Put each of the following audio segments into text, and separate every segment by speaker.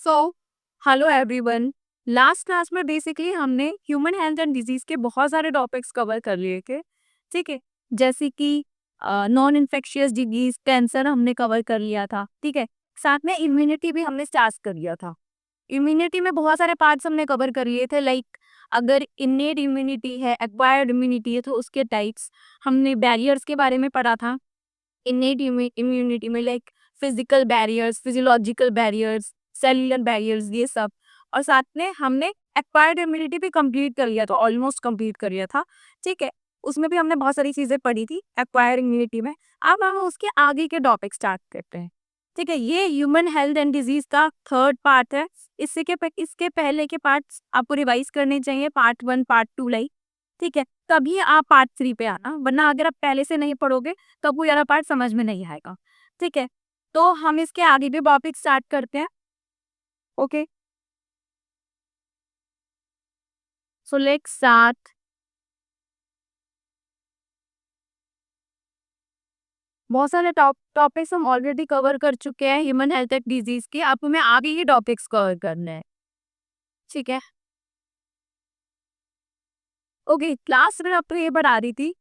Speaker 1: So hello everyone. Last class में basically हमने human health and disease के बहुत सारे टॉपिक्स कवर कर लिए थे। ठीक है, जैसे कि नॉन इन्फेक्शियस डिजीज, कैंसर हमने कवर कर लिया था। ठीक है, साथ में इम्यूनिटी भी हमने स्टार्ट कर लिया था। इम्यूनिटी में बहुत सारे पार्ट्स हमने कवर कर लिए थे, लाइक अगर इनेट इम्यूनिटी है, एक्वायर्ड इम्यूनिटी है, तो उसके टाइप्स हमने बैरियर्स के बारे में पढ़ा था। इनेट इम्यूनिटी में like physical barriers, physiological barriers, cellular barriers, ये सब। और साथ में हमने एक्वायर्ड इम्यूनिटी भी कंप्लीट कर लिया था, ऑलमोस्ट कंप्लीट कर लिया था। ठीक है, उसमें भी हमने बहुत सारी चीजें पढ़ी थी एक्वायर्ड इम्यूनिटी में। अब हम उसके आगे के टॉपिक स्टार्ट करते हैं। ठीक है, ये ह्यूमन हेल्थ एंड डिजीज का थर्ड पार्ट है। इसके पहले के पार्ट्स आपको रिवाइज करने चाहिए, पार्ट 1 पार्ट 2 लाइक। ठीक है, तभी आप पार्ट 3 पे आना, वरना अगर आप पहले से नहीं पढ़ोगे तो वो वाला पार्ट समझ में नहीं आएगा। ठीक है, तो हम इसके आगे भी टॉपिक स्टार्ट करते हैं। Okay, so let's start. बहुत सारे टॉपिक्स हम ऑलरेडी कवर कर चुके हैं ह्यूमन हेल्थ एंड डिजीज के। अब हमें आगे ही टॉपिक्स कवर करने हैं। ठीक है, ओके। क्लास में आपको ये पढ़ा रही थी,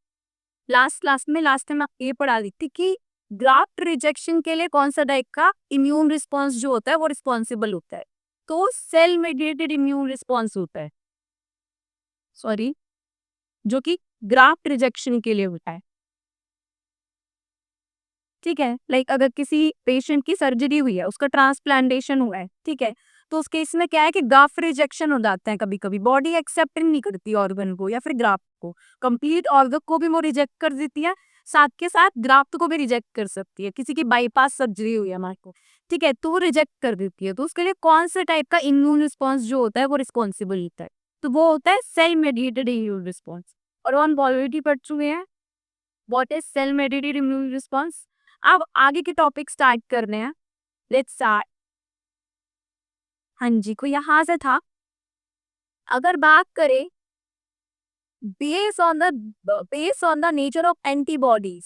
Speaker 1: लास्ट टाइम आपको ये पढ़ा रही थी कि ग्राफ्ट रिजेक्शन के लिए कौन सा टाइप का इम्यून रिस्पॉन्स जो होता है वो रिस्पॉन्सिबल होता है। तो सेल मेडिएटेड इम्यून रिस्पॉन्स होता है, सॉरी, जो कि ग्राफ्ट रिजेक्शन के लिए होता है। ठीक है, लाइक अगर किसी पेशेंट की सर्जरी हुई है, उसका ट्रांसप्लांटेशन हुआ है, ठीक है, तो उस केस में क्या है कि ग्राफ्ट रिजेक्शन हो जाता है। कभी कभी बॉडी एक्सेप्ट नहीं करती ऑर्गन को या फिर ग्राफ्ट को, कंप्लीट ऑर्गन को भी वो रिजेक्ट कर देती है, साथ के साथ ग्राफ्ट को भी रिजेक्ट कर सकती है। किसी की बाईपास सर्जरी हुई है हमारे को, ठीक है, तो वो रिजेक्ट कर देती है। तो उसके लिए कौन से टाइप का इम्यून रिस्पॉन्स जो होता है वो रिस्पॉन्सिबल होता है, तो वो होता है सेल मेडिएटेड इम्यून रिस्पॉन्स। और हम ऑलरेडी पढ़ चुके हैं what is cell mediated immune response. अब आगे के टॉपिक स्टार्ट करने हैं। Let's start. हाँ जी, को यहाँ से था। अगर बात करें base on the nature of antibodies,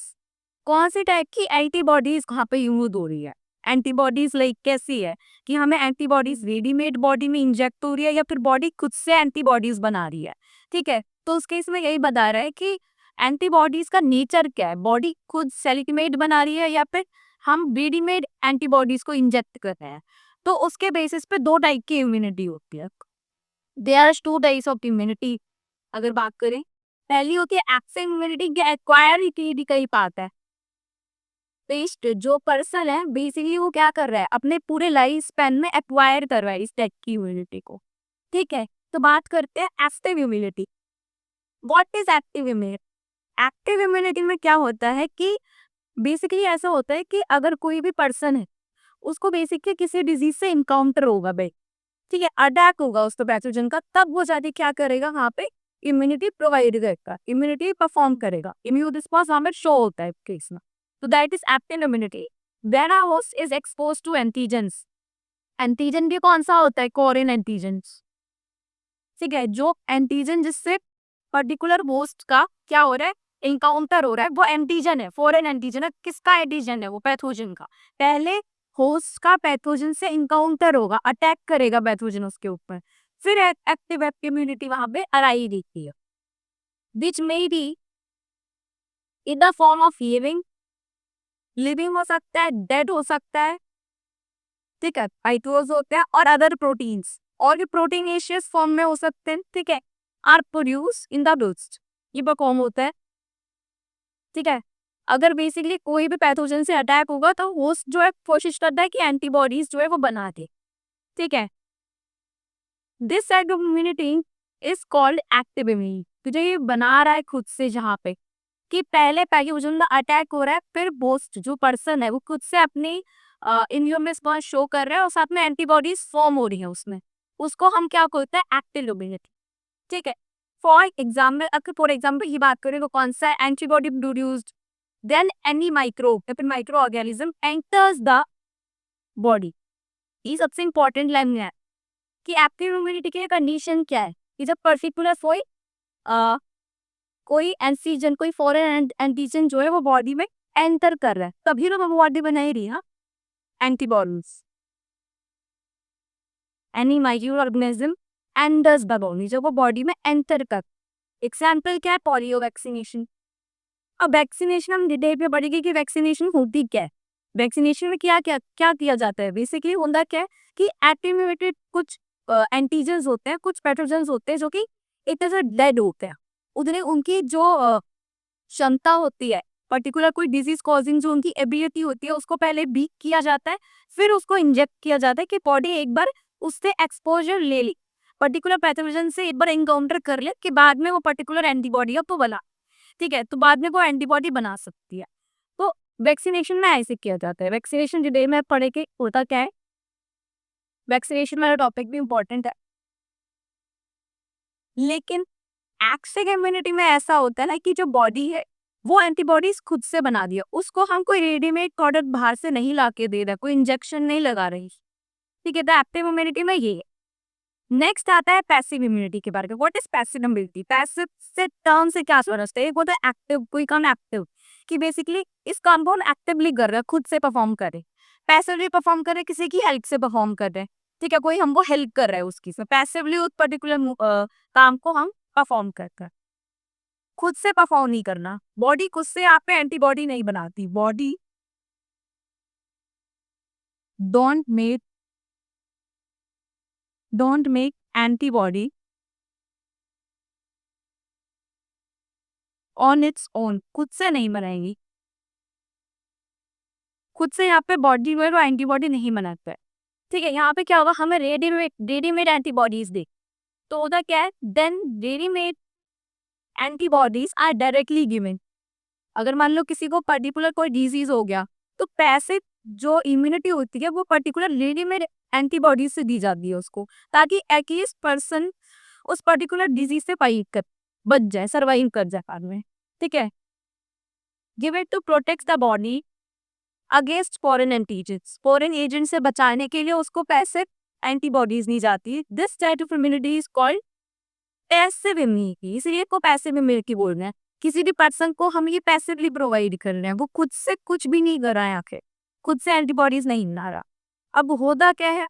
Speaker 1: कौन सी टाइप की एंटीबॉडीज कहाँ पे यूज हो रही है। एंटीबॉडीज लाइक कैसी है कि हमें एंटीबॉडीज रेडीमेड बॉडी में इंजेक्ट हो रही है या फिर बॉडी खुद से एंटीबॉडीज बना रही है। ठीक है, तो उस केस में यही बता रहा है कि एंटीबॉडीज का नेचर क्या है, बॉडी खुद सेल्फ बना रही है या फिर हम रेडीमेड एंटीबॉडीज को इंजेक्ट कर रहे हैं। तो उसके बेसिस पे दो टाइप की इम्यूनिटी होती है। There are two types of immunity. अगर बात करें, पहली होती है एक्टिव इम्यूनिटी, या एक्वायर इम्यूनिटी का ही पार्ट है। पेस्ट जो पर्सन है बेसिकली वो क्या कर रहा है, अपने पूरे लाइफ स्पैन में एक्वायर कर रहा है इस टाइप की इम्यूनिटी को। ठीक है, तो बात करते हैं active immunity. What is active immunity. Active immunity में क्या होता है कि बेसिकली ऐसा होता है कि अगर कोई भी पर्सन है, उसको बेसिकली किसी डिजीज से इनकाउंटर होगा भाई, ठीक है, अटैक होगा उस पर पैथोजन का, तब वो जाके क्या करेगा, वहाँ पे इम्यूनिटी प्रोवाइड करेगा, इम्यूनिटी परफॉर्म करेगा, इम्यून रिस्पॉन्स वहाँ पे शो होता है केस में। तो that is active immunity. When a host is expose to antigens, antigen भी कौन सा होता है, कोरियन एंटीजन। ठीक है, जो एंटीजन जिससे पर्टिकुलर होस्ट का क्या हो रहा है, इनकाउंटर हो रहा है, वो एंटीजन है, फॉरेन एंटीजन है। किसका एंटीजन है, वो पैथोजन का। पहले होस्ट का पैथोजन से इनकाउंटर होगा, अटैक करेगा पैथोजन उसके ऊपर, फिर एक्टिव इम्यूनिटी वहां पे अराई देती है, विच में be in the form of living, living हो सकता है, डेड हो सकता है। ठीक है, फाइटोज होते हैं, और अदर प्रोटीन्स, और भी प्रोटीनेशियस फॉर्म में हो सकते हैं। ठीक है, आर प्रोड्यूस इन द ब्लूस्ट, ये परफॉर्म होता है। ठीक है, अगर बेसिकली कोई भी पैथोजन से अटैक होगा तो होस्ट जो है कोशिश करता है कि एंटीबॉडीज जो है वो बना दे। ठीक है, this side of immunity is called active immunity. तो जो ये बना रहा है खुद से, जहाँ पे कि पहले पैथोजन का अटैक हो रहा है, फिर होस्ट जो पर्सन है वो खुद से अपनी इम्यून रिस्पॉन्स शो कर रहा है और साथ में एंटीबॉडीज फॉर्म हो रही है उसमें, उसको हम क्या कहते हैं, एक्टिव इम्यूनिटी। ठीक है, फॉर एग्जाम्पल ये बात करें तो कौन सा antibody produced then any microbe या फिर microorganism enters the body. ये सबसे इंपॉर्टेंट लाइन है कि एक्टिव इम्यूनिटी की कंडीशन क्या है, कि जब पर्टिकुलर कोई एंटीजन, कोई फॉरेन एंटीजन जो है वो बॉडी में एंटर कर रहा है, तभी तो वो बॉडी बना ही रही है antibodies. Any micro organism enters the body, जब वो बॉडी में एंटर कर। एग्जाम्पल क्या है, पोलियो वैक्सीनेशन। अब वैक्सीनेशन हम डिटेल पे पढ़ेंगे कि वैक्सीनेशन होती क्या है। वैक्सीनेशन में क्या क्या क्या किया जाता है, बेसिकली होता क्या है कि एटीन्यूएटेड कुछ एंटीजन्स होते हैं, कुछ पैथोजेंस होते हैं जो कि एक तरह से डेड होते हैं, उन्हें उनकी जो क्षमता होती है, पर्टिकुलर कोई डिजीज कॉजिंग जो उनकी एबिलिटी होती है, उसको पहले बीट किया जाता है, फिर उसको इंजेक्ट किया जाता है कि बॉडी एक बार उससे एक्सपोजर ले ली, पर्टिकुलर पैथोजन से एक बार एनकाउंटर कर ले कि बाद में वो पर्टिकुलर एंटीबॉडी तो बना, ठीक है, तो बाद में वो एंटीबॉडी बना सकती है। तो वैक्सीनेशन में ऐसे किया जाता है। वैक्सीनेशन डिटेल में पढ़े के होता क्या है, वैक्सीनेशन वाला टॉपिक भी इम्पोर्टेंट है, लेकिन एक्सिक इम्यूनिटी में ऐसा होता है ना कि जो बॉडी है वो एंटीबॉडीज खुद से बना दिया, उसको हम कोई रेडीमेड प्रोडक्ट बाहर से नहीं ला के दे रहा, कोई इंजेक्शन नहीं लगा रही, ठीक है। तो एक्टिव इम्यूनिटी में ये है। नेक्स्ट आता है पैसिव इम्यूनिटी के बारे में। What is passive immunity? Passive से टर्म से क्या समझते हैं, एक होता है एक्टिव, कोई काम एक्टिव कि बेसिकली इस काम को हम एक्टिवली कर रहे हैं, खुद से परफॉर्म करे। पैसिवली परफॉर्म कर रहे, किसी की हेल्प से परफॉर्म कर रहे हैं, ठीक है, कोई हमको हेल्प कर रहा है उसकी, पैसिवली उस पर्टिकुलर काम को हम परफॉर्म कर। खुद से परफॉर्म नहीं करना, बॉडी खुद से आप पे एंटीबॉडी नहीं बनाती, body don't make antibody on its own, खुद से नहीं बनाएंगी, खुद से यहाँ पे बॉडी में वो एंटीबॉडी नहीं बनाता है, ठीक है। यहाँ पे क्या होगा, हमें रेडीमेड एंटीबॉडीज दे, तो होता क्या है, then readymade antibodies are directly given. अगर मान लो किसी को पर्टिकुलर कोई डिजीज हो गया, तो पैसिव जो इम्यूनिटी होती है वो पर्टिकुलर रेडीमेड एंटीबॉडीज से दी जाती है उसको, ताकि एटलीस्ट पर्सन उस पर्टिकुलर डिजीज से फाइट कर, बच जाए, सर्वाइव कर जाए बाद में, ठीक है। Give it to protect the body against foreign antigens, foreign agent से बचाने के लिए उसको पैसिव एंटीबॉडीज दी जाती है। This type of immunity is called passive immunity, इसलिए को पैसिव इम्यूनिटी बोल रहे हैं। किसी भी पर्सन को हम ये पैसिवली प्रोवाइड कर रहे हैं, वो खुद से कुछ भी नहीं कर रहा है, आखिर खुद से एंटीबॉडीज नहीं बना रहा। अब होता क्या है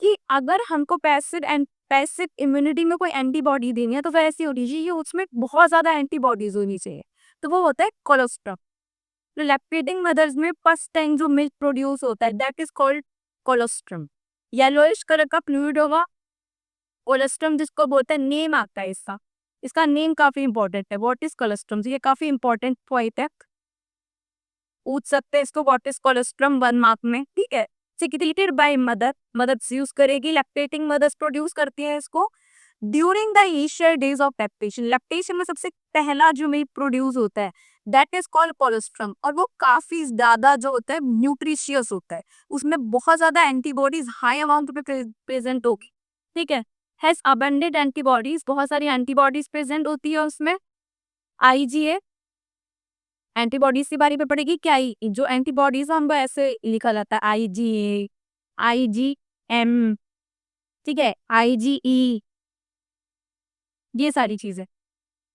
Speaker 1: कि अगर हमको पैसिव इम्यूनिटी में कोई एंटीबॉडी देनी है, तो वह ऐसी होनी चाहिए उसमें बहुत ज्यादा एंटीबॉडीज होनी चाहिए, तो वो होता है कोलोस्ट्रम। तो लैक्टेटिंग मदर्स में फर्स्ट टाइम जो मिल्क प्रोड्यूस होता है that is called colostrum. Yellowish colour का फ्लूइड होगा, कोलेस्ट्रम जिसको बोलते हैं, नेम आता है इसका, इसका नेम काफी इंपॉर्टेंट है। व्हाट इज कोलेस्ट्रम, ये काफी इंपॉर्टेंट पॉइंट है, पूछ सकते हैं इसको, व्हाट इज कोलेस्ट्रम 1 मार्क में, ठीक है। Secreted by mother, mother use करेगी, लैक्टेटिंग मदर्स प्रोड्यूस करती है इसको during the initial days of lactation. Lactation में सबसे पहला जो मिल्क प्रोड्यूस होता है दैट इज कॉल्ड कोलेस्ट्रम, और वो काफी ज्यादा जो होता है न्यूट्रिशियस होता है, उसमें बहुत ज्यादा एंटीबॉडीज हाई अमाउंट में प्रेजेंट होगी, ठीक है। हैज अबंडेंट एंटीबॉडीज, बहुत सारी एंटीबॉडीज प्रेजेंट होती है उसमें। आईजीए एंटीबॉडीज के बारे में पढ़ेगी, क्या जो एंटीबॉडीज हम ऐसे लिखा जाता है, आईजीए, आईजीएम, ठीक है, आईजीई, ये सारी चीजें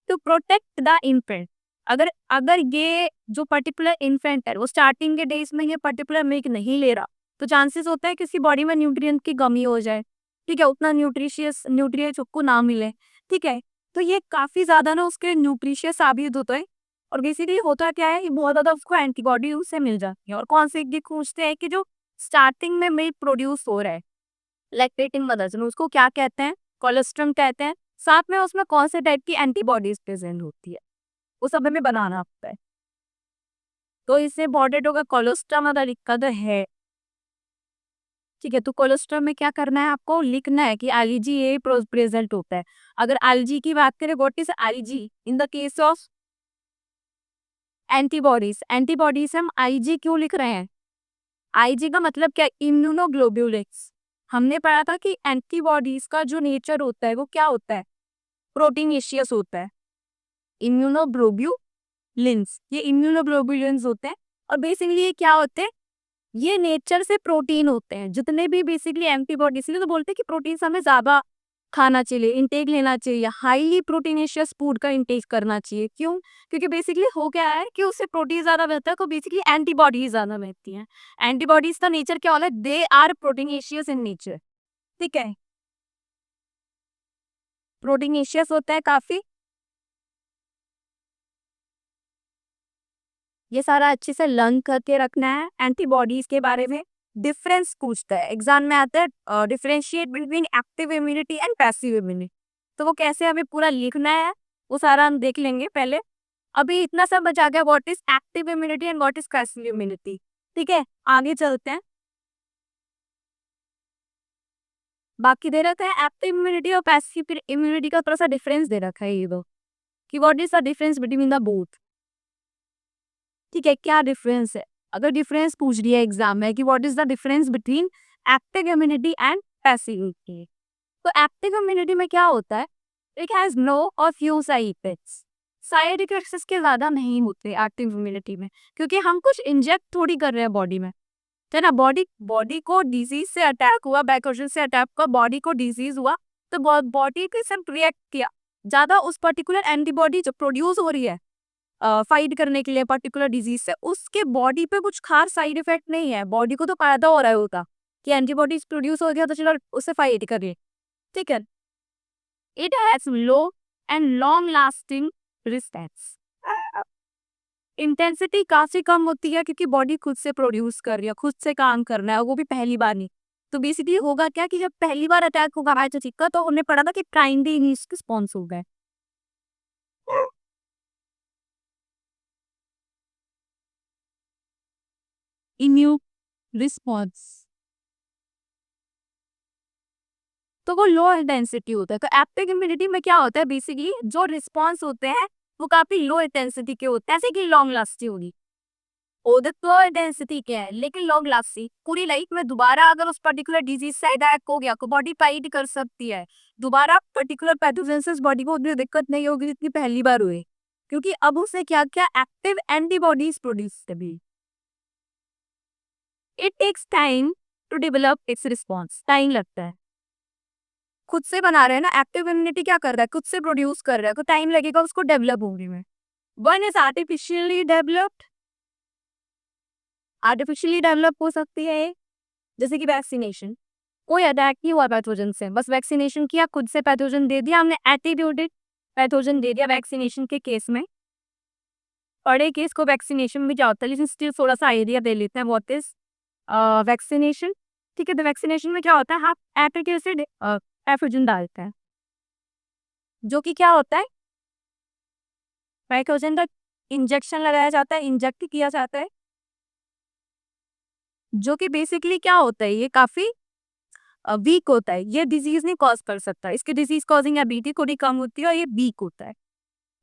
Speaker 1: टू प्रोटेक्ट द इन्फेंट। अगर अगर ये जो पर्टिकुलर इन्फेंट है वो स्टार्टिंग के डेज में ये पर्टिकुलर मिल्क नहीं ले रहा, तो चांसेस होता है कि उसकी बॉडी में न्यूट्रिएंट की कमी हो जाए, ठीक है, उतना न्यूट्रिशियस न्यूट्रिएंट्स उसको ना मिले, ठीक है। तो ये काफी ज्यादा ना उसके न्यूट्रिशियस साबित होता है, और बेसिकली होता क्या है, बहुत ज्यादा उसको एंटीबॉडी उससे मिल जाती है। और कौन से ये पूछते हैं कि जो स्टार्टिंग में मिल्क प्रोड्यूस हो रहा है लैक्टेटिंग मदर्स में, उसको क्या कहते हैं, कोलेस्ट्रम कहते हैं। साथ में उसमें कौन से टाइप की एंटीबॉडीज प्रेजेंट होती है, वो सब हमें बनाना होता है। तो इससे बॉर्डेड होगा कोलेस्ट्रम अगर दिक्कत है, ठीक है। तो कोलेस्ट्रम में क्या करना है, आपको लिखना है कि आईजी ए प्रेजेंट होता है। अगर आईजी की बात करें, what is IG in the case of antibodies, antibodies हम आईजी क्यों लिख रहे हैं, आईजी का मतलब क्या, इम्यूनोग्लोब्युलिन्स। हमने पढ़ा था कि एंटीबॉडीज का जो नेचर होता है वो क्या होता है, प्रोटीनेशियस होता है। इम्यूनोग्लोब्युलिन्स, ये इम्यूनोग्लोब्युलिन्स होते हैं, और बेसिकली ये क्या होते हैं, ये नेचर से प्रोटीन होते हैं। जितने भी बेसिकली एंटीबॉडी, इसलिए तो बोलते हैं कि प्रोटीन हमें ज्यादा खाना चाहिए, इंटेक लेना चाहिए, हाईली प्रोटीनेशियस फूड का इंटेक करना चाहिए। क्यों? क्योंकि बेसिकली हो क्या है कि उससे प्रोटीन ज्यादा मिलता है, तो बेसिकली एंटीबॉडीज ज्यादा मिलती हैं। एंटीबॉडीज का नेचर क्या होता है, they are proteinaceous in nature, ठीक है, प्रोटीनेशियस होता है काफी। ये सारा अच्छे से लर्न करके रखना है। एंटीबॉडीज के बारे में डिफरेंस पूछता है, एग्जाम में आता है differentiate between active immunity and passive immunity. तो वो कैसे हमें पूरा लिखना है वो सारा हम देख लेंगे पहले। अभी इतना सब बचा गया, what is active immunity and what is passive immunity. ठीक है, आगे चलते हैं। बाकी दे रखा है एक्टिव इम्यूनिटी और पैसिव इम्यूनिटी का थोड़ा सा डिफरेंस दे रखा है ये दो, कि what is the difference between the both. ठीक है, क्या डिफरेंस है? अगर डिफरेंस पूछ रही है एग्जाम में कि what is the difference between active immunity and passive immunity, तो एक्टिव इम्यूनिटी में क्या होता है, इट हैज नो और few side effects. Side effects इसके ज्यादा नहीं होते एक्टिव इम्यूनिटी में, क्योंकि हम कुछ इंजेक्ट थोड़ी कर रहे हैं बॉडी में, है ना। बॉडी बॉडी को डिजीज से अटैक हुआ, बैकोजन से अटैक हुआ, बॉडी को डिजीज हुआ, तो बॉडी के सब रिएक्ट किया, ज्यादा उस पर्टिकुलर एंटीबॉडी जो प्रोड्यूस हो रही है फाइट करने के लिए पर्टिकुलर डिजीज से, उसके बॉडी पे कुछ खास साइड इफेक्ट नहीं है। बॉडी को तो फायदा हो रहा है होता कि एंटीबॉडीज प्रोड्यूस हो गया, तो चलो उससे फाइट करिए। ठीक है, it has low and long lasting response. Intensity काफी कम होती है, क्योंकि बॉडी खुद से प्रोड्यूस कर रही है, खुद से काम करना है, वो भी पहली बार नहीं। तो बेसिकली होगा क्या कि जब पहली बार अटैक होगा बायोटिक का, तो उन्हें पड़ा था कि प्राइमरी रिस्पॉन्स हो गए। इम्यून रिस्पॉन्स, तो वो लो इंटेंसिटी होता है। तो एक्टिव इम्यूनिटी में क्या होता है, बेसिकली जो रिस्पॉन्स होते हैं वो काफी लो इंटेंसिटी के होते हैं, ऐसे कि लॉन्ग लास्टिंग होगी। ओदर तो इंटेंसिटी क्या है लेकिन लॉन्ग लास्टिंग, पूरी लाइफ में दोबारा अगर उस पर्टिकुलर डिजीज से अटैक हो गया तो बॉडी फाइट कर सकती है, दोबारा पर्टिकुलर पैथोजन से बॉडी को उतनी दिक्कत नहीं होगी जितनी पहली बार हुई, क्योंकि अब उसने क्या किया, एक्टिव एंटीबॉडीज प्रोड्यूस कर। It takes time to develop its response, time लगता है। खुद से बना रहे हैं ना, एक्टिव इम्यूनिटी क्या कर रहा है, खुद से प्रोड्यूस कर रहा है, तो टाइम लगेगा उसको डेवलप होने में। One is artificially developed, artificially develop हो सकती है, जैसे कि वैक्सीनेशन। कोई अटैक नहीं हुआ पैथोजन से, बस वैक्सीनेशन किया, खुद से पैथोजन दे दिया हमने, एटीट्यूडेड पैथोजन दे दिया वैक्सीनेशन के केस में। बड़े केस को वैक्सीनेशन में क्या होता है, लेकिन स्टिल थोड़ा सा आइडिया दे लेते हैं व्हाट इज वैक्सीनेशन। ठीक है, तो वैक्सीनेशन में क्या होता है, आप एप्लीकेशन पैथोजन डालते हैं, जो कि क्या होता है, पैथोजन का इंजेक्शन लगाया जाता है, इंजेक्ट किया जाता है, जो कि बेसिकली क्या होता है, ये काफी वीक होता है, ये डिजीज नहीं कॉज कर सकता, इसकी डिजीज कॉजिंग एबिलिटी थोड़ी कम होती है और ये वीक होता है।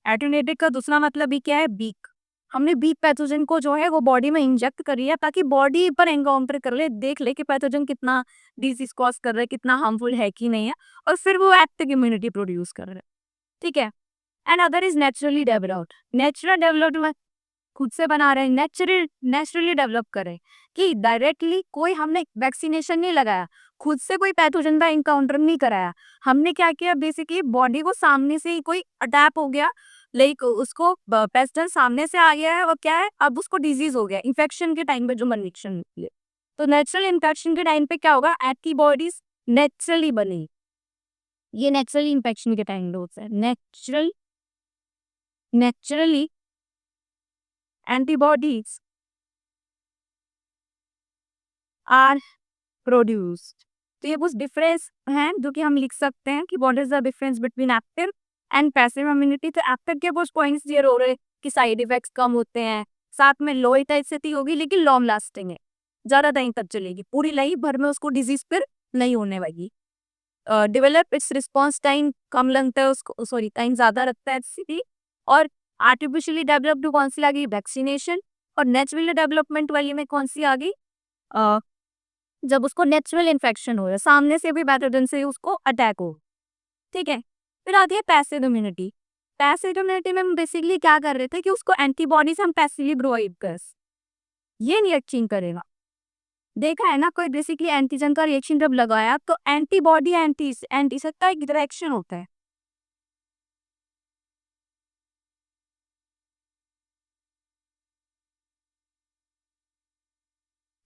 Speaker 1: एटेन्यूएटेड का दूसरा मतलब भी क्या है, वीक। हमने वीक पैथोजन को जो है वो बॉडी में इंजेक्ट करी है, ताकि बॉडी पर एनकाउंटर कर ले, देख ले कि पैथोजन कितना डिजीज कॉज कर रहा है, कितना हार्मफुल है कि नहीं है, और फिर वो एक्टिव इम्यूनिटी प्रोड्यूस कर रहा है। ठीक है, and other is naturally developed. Natural developed खुद से बना रहे हैं, नेचुरली डेवलप करें, कि डायरेक्टली कोई हमने वैक्सीनेशन नहीं लगाया, खुद से कोई पैथोजन का इनकाउंटर नहीं कराया। हमने क्या किया, बेसिकली बॉडी को सामने से ही कोई अटैक हो गया, लाइक उसको पेस्टन सामने से आ गया है, और क्या है, अब उसको डिजीज हो गया इन्फेक्शन के टाइम पे, जो इन्फेक्शन निकले। तो नेचुरल इन्फेक्शन के टाइम पे क्या होगा, एंटीबॉडीज नेचुरली बनी, ये नेचुरली इन्फेक्शन के टाइम पे होता है। Naturally antibodies are produced. तो ये कुछ डिफरेंस हैं जो कि हम लिख सकते हैं कि what is the difference between active and passive immunity. तो एक्टिव के कुछ पॉइंट्स क्लियर हो रहे कि साइड इफेक्ट्स कम होते हैं, साथ में लो इंटेंसिटी होगी लेकिन लॉन्ग लास्टिंग है, ज्यादा टाइम तक चलेगी, पूरी लाइफ भर में उसको डिजीज फिर नहीं होने वाली। डेवलप इट्स रिस्पॉन्स टाइम कम लगता है उसको, सॉरी टाइम ज्यादा लगता है इसकी। और आर्टिफिशियली डेवलप्ड कौन सी आ गई, वैक्सीनेशन। और नेचुरली डेवलपमेंट वाली में कौन सी आ गई, जब उसको नेचुरल इन्फेक्शन हो रहा है, सामने से भी पैथोजन से उसको अटैक हो। ठीक है, फिर आती है पैसिव इम्यूनिटी। पैसिव इम्यूनिटी में हम बेसिकली क्या कर रहे थे कि उसको एंटीबॉडीज हम पैसिवली प्रोवाइड कर, ये रिएक्शन करेगा। देखा है ना, कोई बेसिकली एंटीजन का रिएक्शन जब लगाया तो एंटीबॉडी एंटी एंटी सकता एक रिएक्शन होता है।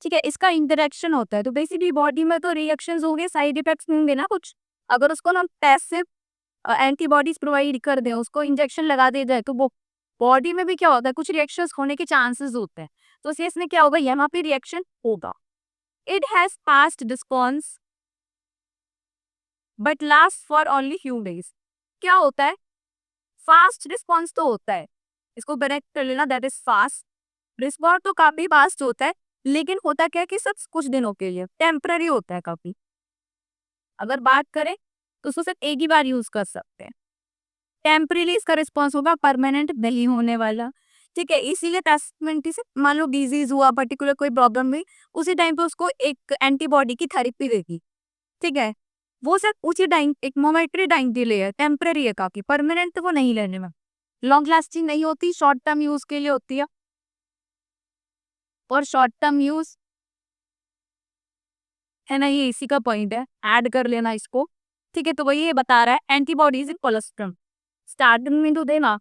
Speaker 1: ठीक है, इसका इंटरेक्शन होता है। तो बेसिकली बॉडी में तो रिएक्शंस होंगे, साइड इफेक्ट्स होंगे ना कुछ। अगर उसको ना पैसिव एंटीबॉडीज प्रोवाइड कर दें, उसको इंजेक्शन लगा दिया जाए, तो वो बॉडी में भी क्या होता है, कुछ रिएक्शंस होने के चांसेस होते हैं। तो इस केस में क्या होगा, यहाँ पे रिएक्शन होगा। It has fast response but last for only few days. क्या होता है, फास्ट रिस्पॉन्स तो होता है, इसको कनेक्ट कर लेना, दैट इज फास्ट रिस्पॉन्स तो काफी फास्ट होता है, लेकिन होता क्या है कि सिर्फ कुछ दिनों के लिए, टेम्पररी होता है काफी। अगर बात करें तो उसको सिर्फ एक ही बार यूज कर सकते हैं, टेम्पररी इसका रिस्पॉन्स होगा, परमानेंट नहीं होने वाला। ठीक है, इसीलिए टेस्टमेंट से मान लो डिजीज हुआ, पर्टिकुलर कोई प्रॉब्लम हुई, उसी टाइम पे उसको एक एंटीबॉडी की थेरेपी देगी। ठीक है, वो सिर्फ उसी टाइम एक मोमेंटरी टाइम के लिए है, टेम्पररी है काफी, परमानेंट तो वो नहीं लेने में, लॉन्ग लास्टिंग नहीं होती, शॉर्ट टर्म यूज के लिए होती है। और शॉर्ट टर्म यूज है ना, ये इसी का पॉइंट है, ऐड कर लेना इसको। ठीक है, तो वही ये बता रहा है एंटीबॉडीज इन कोलेस्ट्रम। स्टार्टिंग में तो देना,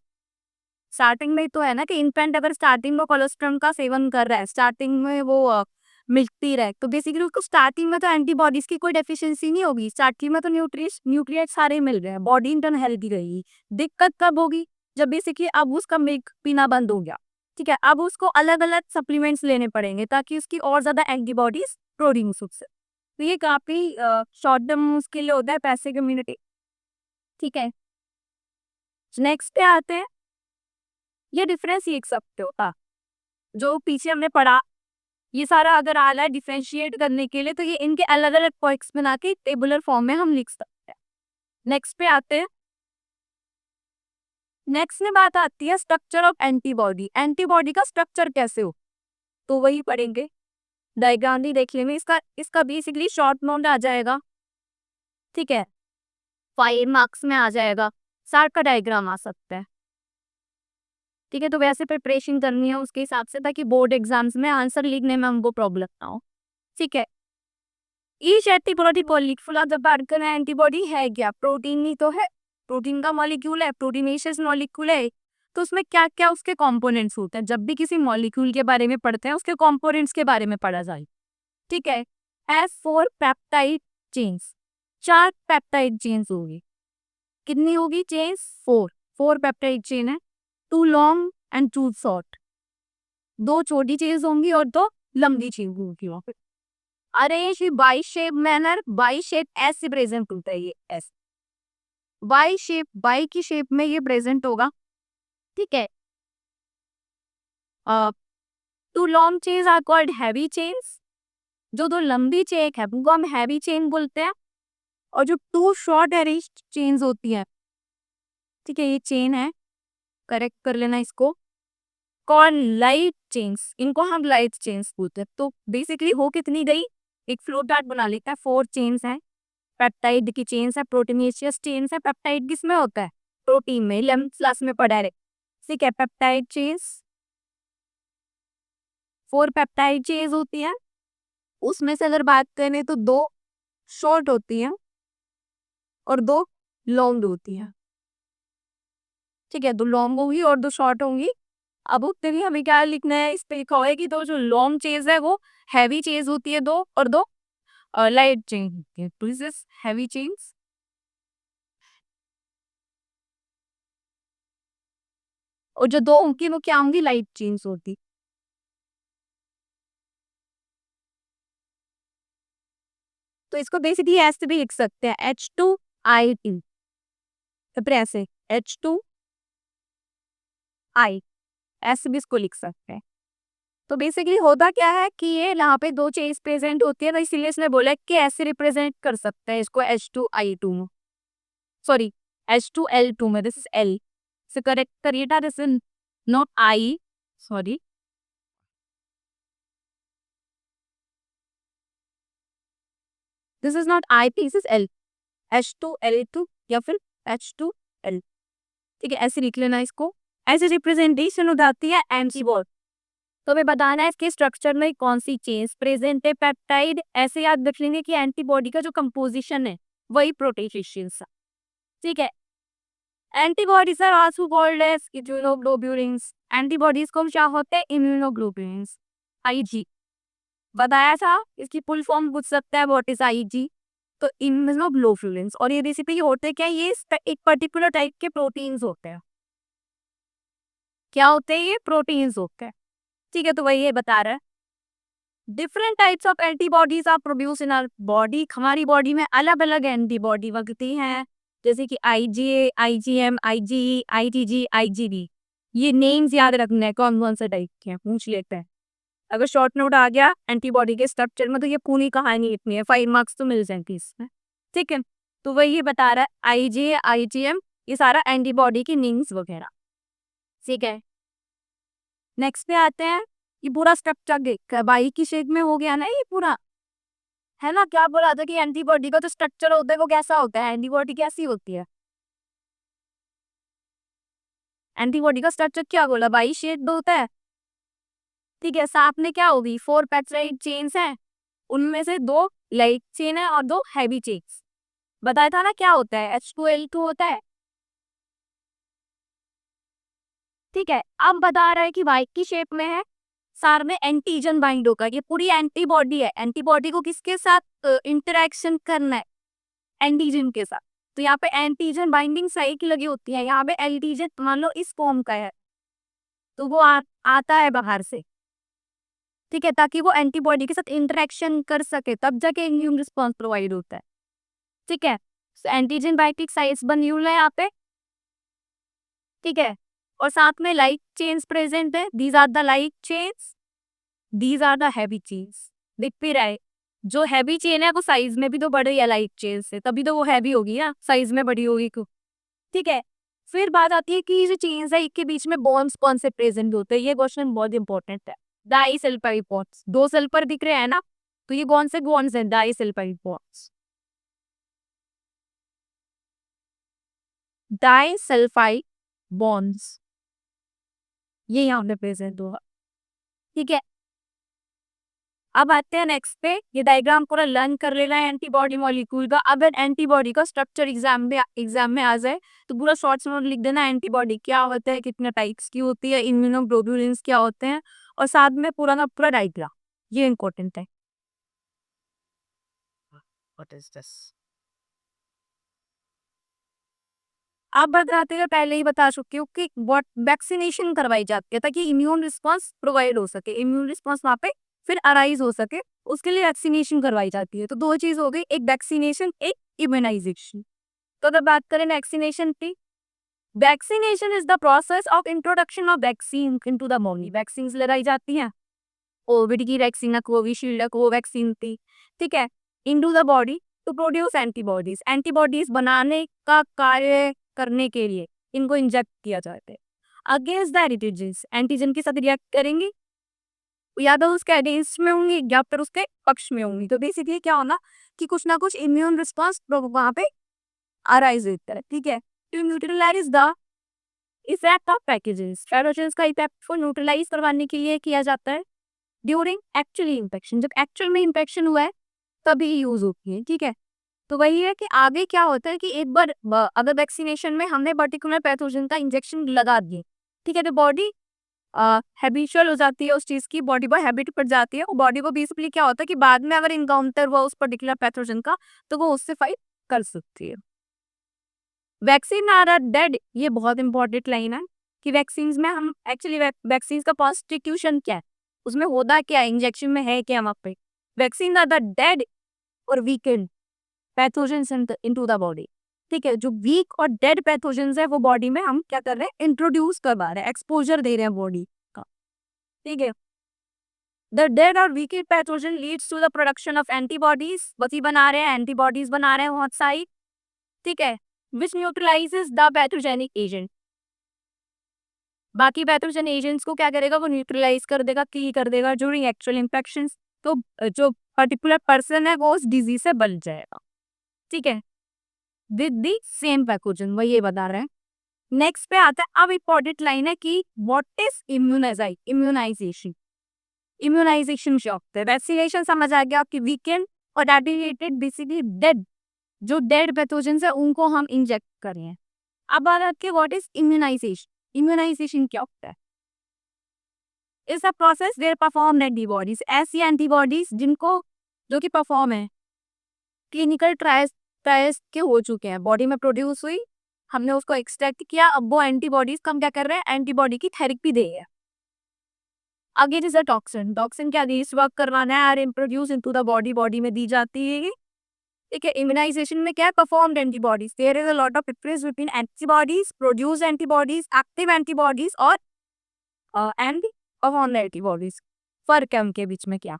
Speaker 1: स्टार्टिंग में तो है ना कि इन्फेंट अगर स्टार्टिंग में कोलेस्ट्रम का सेवन कर रहा है, स्टार्टिंग में वो मिल्क पी रहा है, तो बेसिकली उसको स्टार्टिंग में तो एंटीबॉडीज की कोई डेफिशिएंसी नहीं होगी, स्टार्टिंग में तो न्यूट्रिएंट सारे मिल रहे हैं, बॉडी इंटर्न हेल्दी रहेगी। दिक्कत कब होगी, जब बेसिकली अब उसका मिल्क पीना बंद हो गया। ठीक है, अब उसको अलग अलग सप्लीमेंट्स लेने पड़ेंगे ताकि उसकी और ज्यादा एंटीबॉडीज प्रोड्यूस हो सके। तो ये काफी शॉर्ट टर्म उसके लिए होता है, पैसे कम्युनिटी। ठीक है, नेक्स्ट पे आते हैं, ये डिफरेंस सीख सकते हो जो पीछे हमने पढ़ा, ये सारा अगर आ रहा है डिफरेंशिएट करने के लिए, तो ये इनके अलग अलग पॉइंट्स बना के टेबुलर फॉर्म में हम लिख सकते हैं। नेक्स्ट पे आते हैं, नेक्स्ट में बात आती है स्ट्रक्चर ऑफ एंटीबॉडी, एंटीबॉडी का स्ट्रक्चर कैसे हो, तो वही पढ़ेंगे। डायग्राम भी देख लेंगे, इसका इसका बेसिकली शॉर्ट नोट आ जाएगा। ठीक है, 5 मार्क्स में आ जाएगा, सार का डायग्राम आ सकता है। ठीक है, तो वैसे प्रिपरेशन करनी है उसके हिसाब से, ताकि बोर्ड एग्जाम्स में आंसर लिखने में हमको प्रॉब्लम ना हो। ठीक है, each antibody molecule of the particle antibody है क्या, प्रोटीन ही तो है, प्रोटीन का मॉलिक्यूल है, प्रोटीनेशियस मॉलिक्यूल है। तो उसमें क्या क्या उसके कंपोनेंट्स होते हैं, जब भी किसी मॉलिक्यूल के बारे में पढ़ते हैं, उसके कंपोनेंट्स के बारे में पढ़ा जाए। ठीक है, has 4 peptide chains, 4 peptide chains होगी। कितनी होगी चेन्स, 4 पेप्टाइड चेन है, 2 लॉन्ग एंड 2 शॉर्ट, 2 छोटी चेन्स होंगी और 2 लंबी चेन्स होंगी। Arrange Y shape manner, Y shape ऐसे प्रेजेंट होता है, ये ऐसे बाई शेप, बाई की शेप में ये प्रेजेंट होगा। ठीक है, two long chains are called heavy chains, जो 2 लंबी चेन है उनको हम हैवी चेन बोलते हैं, और जो 2 शॉर्ट अरेंज चेन्स होती है, ठीक है, ये चेन है, करेक्ट कर लेना इसको, कॉल लाइट चेन्स, इनको हम लाइट चेन्स बोलते हैं। तो बेसिकली हो कितनी गई, एक फ्लो चार्ट बना लेता है, 4 चेन्स हैं, पेप्टाइड की चेन्स है, प्रोटीनेशियस चेन्स है, पेप्टाइड किसमें होता है, प्रोटीन में, 11th क्लास में पढ़ा है। ठीक है, पेप्टाइड चेन्स, 4 पेप्टाइड चेन्स होती है, उसमें से अगर बात करें तो 2 शॉर्ट होती हैं और 2 लॉन्ग होती हैं। ठीक है, 2 लॉन्ग होंगी और 2 शॉर्ट होंगी। अब उतने भी हमें क्या लिखना है, इस पे लिखा हुआ है कि 2 जो लॉन्ग चेन्स है वो हैवी चेन्स होती है 2, और 2 लाइट चेन होती है, तो दिस हैवी चेन्स। और जो 2 होंगी वो क्या होंगी, लाइट चेन्स होती। तो इसको बेसिकली ऐसे भी लिख सकते हैं, H2I2, तो फिर ऐसे H2I, ऐसे भी इसको लिख सकते हैं। तो बेसिकली होता क्या है कि ये यहाँ पे 2 चेन्स प्रेजेंट होती है, तो इसीलिए इसने बोला कि ऐसे रिप्रेजेंट कर सकते हैं इसको H2I2 में, सॉरी H2L2 में, दिस इज L से करेक्ट करिए, this is not I, sorry, this is not I, this is L, H2L2 या फिर H2L। ठीक है, ऐसे लिख लेना इसको, ऐसे रिप्रेजेंटेशन हो जाती है एंटीबॉडी। तो हमें बताना है इसके स्ट्रक्चर में कौन सी चेन्स प्रेजेंट है, पेप्टाइड, ऐसे याद रख लेंगे कि एंटीबॉडी का जो कंपोजिशन है वही प्रोटीन। ठीक है, antibodies are also called as immunoglobulins, antibodies को हम क्या होते हैं, इम्यूनोग्लोबुलिन्स, IG। बताया था, इसकी फुल फॉर्म पूछ सकता है व्हाट इज आईजी। तो इम्यूनोग्लोबुलिन्स, और ये बेसिकली होते क्या है, ये एक पर्टिकुलर टाइप के प्रोटीन्स होते हैं। क्या होते हैं ये? प्रोटीन्स होते हैं। ठीक है, तो वही ये बता रहा है different types of antibodies are produce in our body. हमारी बॉडी में अलग अलग एंटीबॉडी बनती हैं, जैसे कि IgA, IgM, IgE, ITG, IgB. ये नेम्स याद रखना है कौन कौन से टाइप के हैं, पूछ लेते हैं। अगर शॉर्ट नोट आ गया एंटीबॉडी के स्ट्रक्चर में तो ये पूरी कहानी इतनी है, 5 मार्क्स तो मिल जाएंगे इसमें। ठीक है, तो वही ये बता रहा है आईजीए, आईजीएम, ये सारा एंटीबॉडी की नेम्स वगैरह। ठीक है, नेक्स्ट पे आते हैं। ये पूरा स्ट्रक्चर देख बाई की शेप में हो गया ना ये पूरा, है ना। क्या बोला था कि एंटीबॉडी का जो स्ट्रक्चर होता है वो कैसा होता है, एंटीबॉडी कैसी होती है। एंटीबॉडी का स्ट्रक्चर क्या बोला, बाई शेप होता है। ठीक है, साथ में क्या होगी, 4 पेप्टाइड चेन्स हैं, उनमें से 2 लाइट चेन है और 2 हैवी चेन्स। बताया था ना क्या होता है, H2L2 होता है। ठीक है, अब बता रहा है कि वाई की शेप में है, सार में एंटीजन बाइंड होगा। ये पूरी एंटीबॉडी है, एंटीबॉडी को किसके साथ इंटरेक्शन करना है, एंटीजन के साथ। तो यहाँ पे एंटीजन बाइंडिंग साइट लगी होती है, यहाँ पे एंटीजन मान लो इस फॉर्म का है, तो वो आता है बाहर से। ठीक है, ताकि वो एंटीबॉडी के साथ इंटरेक्शन कर सके, तब जाके इम्यून रिस्पॉन्स प्रोवाइड होता है। ठीक है, एंटीजन बाइंडिंग साइट्स बनी हुई है यहाँ पे। ठीक है, और साथ में लाइट चेन्स प्रेजेंट है, these are the light chains, these are the heavy chains. दिख भी रहा है, जो हैवी चेन है वो साइज में भी तो बड़ी है लाइट चेन से, तभी तो वो हैवी होगी ना, साइज में बड़ी होगी क्यों। ठीक है, फिर बात आती है कि ये जो चेन्स है इनके बीच में बॉन्ड्स कौन से प्रेजेंट होते हैं। ये क्वेश्चन बहुत इंपॉर्टेंट है। डाई सल्फाइड बॉन्ड्स, 2 सल्फर दिख रहे हैं ना, तो ये कौन से बॉन्ड्स हैं, disulphide bonds. Disulphide bonds ये यहाँ पे प्रेजेंट होगा। ठीक है, अब आते हैं नेक्स्ट पे। ये डायग्राम पूरा लर्न कर लेना है एंटीबॉडी मॉलिक्यूल का। अब एंटीबॉडी का स्ट्रक्चर एग्जाम में आ जाए तो पूरा शॉर्ट्स नोट लिख देना, एंटीबॉडी क्या होता है, कितने टाइप्स की होती है, इम्यूनोग्लोबुलिन्स क्या होते हैं, और साथ में पूरा का पूरा डायग्राम, ये इंपॉर्टेंट है। What is this. आप बताते हैं, पहले ही बता चुकी हूँ कि वैक्सीनेशन करवाई जाती है ताकि इम्यून रिस्पॉन्स प्रोवाइड हो सके, इम्यून रिस्पॉन्स वहाँ पे फिर अराइज हो सके, उसके लिए वैक्सीनेशन करवाई जाती है। तो 2 चीज हो गई, एक वैक्सीनेशन, एक इम्यूनाइजेशन। तो अगर बात करें वैक्सीनेशन की, vaccination is the process of introduction of vaccine into the body. Vaccine लगाई जाती हैं, कोविड की वैक्सीन है, कोविशील्ड है, कोवैक्सीन थी। ठीक है, into the body to produce antibodies. Antibodies बनाने का कार्य करने के लिए इनको इंजेक्ट किया जाता है अगेंस्ट द एंटीजन्स। एंटीजन के साथ रिएक्ट करेंगी, या तो उसके अगेंस्ट में होंगी या फिर उसके पक्ष में होंगी। तो बेसिकली क्या होना कि कुछ ना कुछ इम्यून रिस्पॉन्स वहां पे अराइज होता है। ठीक है, to neutralise the effect of पैकेजेस। पैथोजेंस का इफेक्ट को न्यूट्रलाइज करवाने के लिए किया जाता है ड्यूरिंग एक्चुअली इन्फेक्शन। जब एक्चुअल में इन्फेक्शन हुआ है तभी यूज होती है। ठीक है, तो वही है कि आगे क्या होता है कि एक बार अगर वैक्सीनेशन में हमने पर्टिकुलर पैथोजन का इंजेक्शन लगा दिए, ठीक है, तो बॉडी हैबिचुअल हो जाती है उस चीज की, बॉडी पर हैबिट पड़ जाती है, और बॉडी को बेसिकली क्या होता है कि बाद में अगर इनकाउंटर हुआ उस पर्टिकुलर पैथोजन का तो वो उससे फाइट कर सकती है। वैक्सीन आर डेड, ये बहुत इंपॉर्टेंट लाइन है कि वैक्सीन में हम एक्चुअली वैक्सीन का कॉन्स्टिट्यूशन क्या है, उसमें होता क्या है, इंजेक्शन में है क्या वहाँ पे। वैक्सीन आर द डेड और weekend pathogens into the body. ठीक है, जो वीक और डेड पैथोजेंस है वो बॉडी में हम क्या कर रहे हैं, इंट्रोड्यूस करवा रहे हैं, एक्सपोजर दे रहे हैं बॉडी का। ठीक है, द डेड और weakened pathogen leads to the production of antibodies. वही बना रहे हैं, एंटीबॉडीज बना रहे हैं बहुत सारी। ठीक है, विच न्यूट्रलाइजेस द पैथोजेनिक एजेंट। बाकी पैथोजन एजेंट्स को क्या करेगा, वो न्यूट्रलाइज कर देगा, किल कर देगा ड्यूरिंग एक्चुअल इन्फेक्शन। तो जो पर्टिकुलर पर्सन है वो उस डिजीज से बच जाएगा। ठीक है, विद दी सेम पैथोजन, वही ये बता रहे हैं। नेक्स्ट पे आता है, अब इंपॉर्टेंट लाइन है कि व्हाट इज इम्यूनाइजेशन। इम्यूनाइजेशन क्या होता है, वैक्सीनेशन समझ आ गया आपकी, वीकेंड और एडिलेटेड बेसिकली डेड, जो डेड पैथोजेंस है उनको हम इंजेक्ट कर रहे हैं। अब बात आती है व्हाट इज इम्यूनाइजेशन। इम्यूनाइजेशन क्या होता है, is a process where perform antibodies, ऐसी एंटीबॉडीज जिनको जो कि परफॉर्म है, क्लिनिकल ट्रायल्स के हो चुके हैं, बॉडी में प्रोड्यूस हुई, हमने उसको एक्सट्रैक्ट किया, अब वो एंटीबॉडीज हम क्या कर रहे हैं, एंटीबॉडी की थेरेपी दे रहे हैं। Again is a toxin, toxin क्या अगेंस्ट वर्क करवाना है और introduce into the body, body में दी जाती है। ठीक है, इम्यूनाइजेशन में क्या है, performed antibodies, there is a lot of difference between antibodies, produce antibodies, active antibodies और एंटी परफॉर्म्ड एंटीबॉडीज, फर्क है उनके बीच में क्या।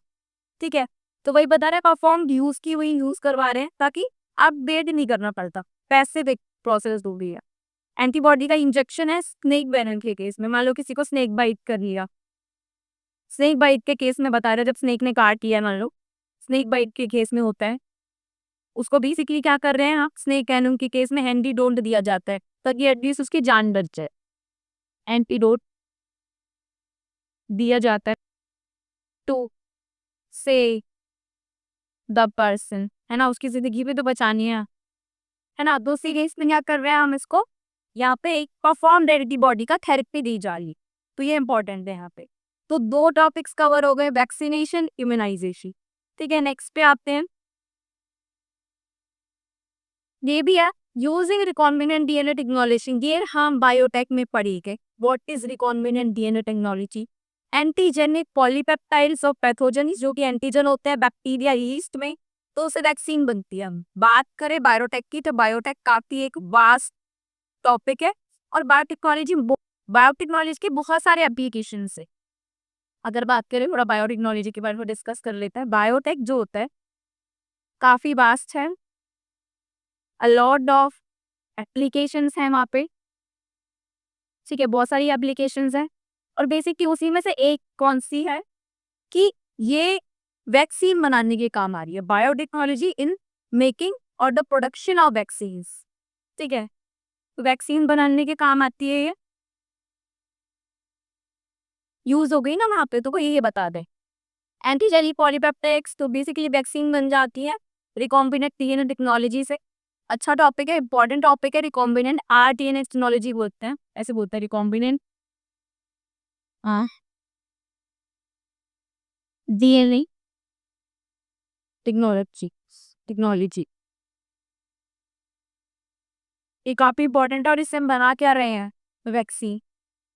Speaker 1: ठीक है, तो वही बता रहे हैं, परफॉर्म्ड यूज की हुई यूज करवा रहे हैं ताकि आप वेट नहीं करना पड़ता, पैसिव एक प्रोसेस हो गई है। एंटीबॉडी का इंजेक्शन है स्नेक वेनम के केस में, मान लो किसी को स्नेक बाइट कर लिया, स्नेक बाइट के केस में बता रहे हैं, जब स्नेक ने काट लिया, मान लो स्नेक बाइट के केस में होता है, उसको बेसिकली क्या कर रहे हैं आप, स्नेक वेनम के केस में एंटीडोट दिया जाता है ताकि एटलीस्ट उसकी जान बच जाए। एंटीडोट दिया जाता है टू से द पर्सन, है ना, उसकी जिंदगी भी तो बचानी है ना। दूसरी केस में क्या कर रहे हैं हम, इसको यहाँ पे एक परफॉर्म एंटीबॉडी का थेरेपी दी जा रही, तो ये इंपॉर्टेंट है यहाँ पे। तो 2 टॉपिक्स कवर हो गए, वैक्सीनेशन, इम्यूनाइजेशन। ठीक है, नेक्स्ट पे आते हैं, ये भी है यूजिंग रिकॉम्बिनेंट डीएनए टेक्नोलॉजी, ये हम बायोटेक में पढ़ी गए। What is recombinant DNA technology, antigenic polypeptides of pathogen, जो कि एंटीजन होते हैं बैक्टीरिया यीस्ट में, तो उससे वैक्सीन बनती है। हम बात करें बायोटेक की, तो बायोटेक काफी एक वास्ट टॉपिक है और बायोटेक्नोलॉजी के बहुत सारे एप्लीकेशन है। अगर बात करें थोड़ा बायोटेक्नोलॉजी के बारे में डिस्कस कर लेते हैं, बायोटेक जो होता है काफी वास्ट है, अ लॉट ऑफ एप्लीकेशंस हैं वहाँ पे। ठीक है, बहुत सारी एप्लीकेशंस हैं और बेसिकली उसी में से एक कौन सी है कि ये वैक्सीन बनाने के काम आ रही है, बायोटेक्नोलॉजी इन मेकिंग और द प्रोडक्शन ऑफ वैक्सीन। ठीक है, तो वैक्सीन बनाने के काम आती है, ये यूज हो गई ना वहाँ पे, तो कोई ये बता दे। एंटीजेनिक पॉलीपेप्टाइड्स, तो बेसिकली वैक्सीन बन जाती है रिकॉम्बिनेंट डीएनए टेक्नोलॉजी से। अच्छा टॉपिक है, इंपॉर्टेंट टॉपिक है, रिकॉम्बिनेंट आरटीएनए टेक्नोलॉजी बोलते हैं, ऐसे बोलते हैं रिकॉम्बिनेंट डीएनए टेक्नोलॉजी टेक्नोलॉजी ये काफी इंपॉर्टेंट है और इससे हम बना क्या रहे हैं, वैक्सीन।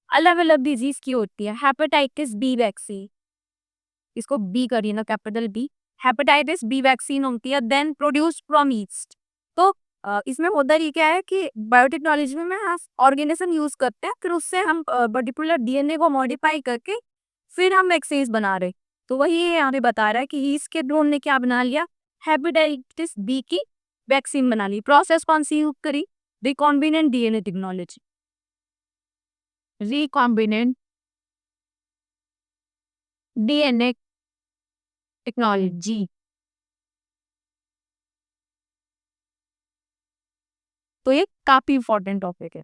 Speaker 1: अलग अलग डिजीज की होती है, हेपेटाइटिस बी वैक्सीन, इसको बी करिए ना, capital B, hepatitis B vaccine होती है, देन प्रोड्यूस्ड फ्रॉम ईस्ट। तो इसमें होता ये क्या है कि बायोटेक्नोलॉजी में हम ऑर्गेनिज्म यूज करते हैं, फिर उससे हम पर्टिकुलर डीएनए को मॉडिफाई करके फिर हम वैक्सीन बना रहे। तो वही यहाँ पे बता रहा है कि ईस्ट के ड्रोन ने क्या बना लिया, हेपेटाइटिस बी की वैक्सीन बना ली। प्रोसेस कौन सी यूज करी, recombinant DNA technology, recombinant DNA technology. तो ये काफी इंपॉर्टेंट टॉपिक है।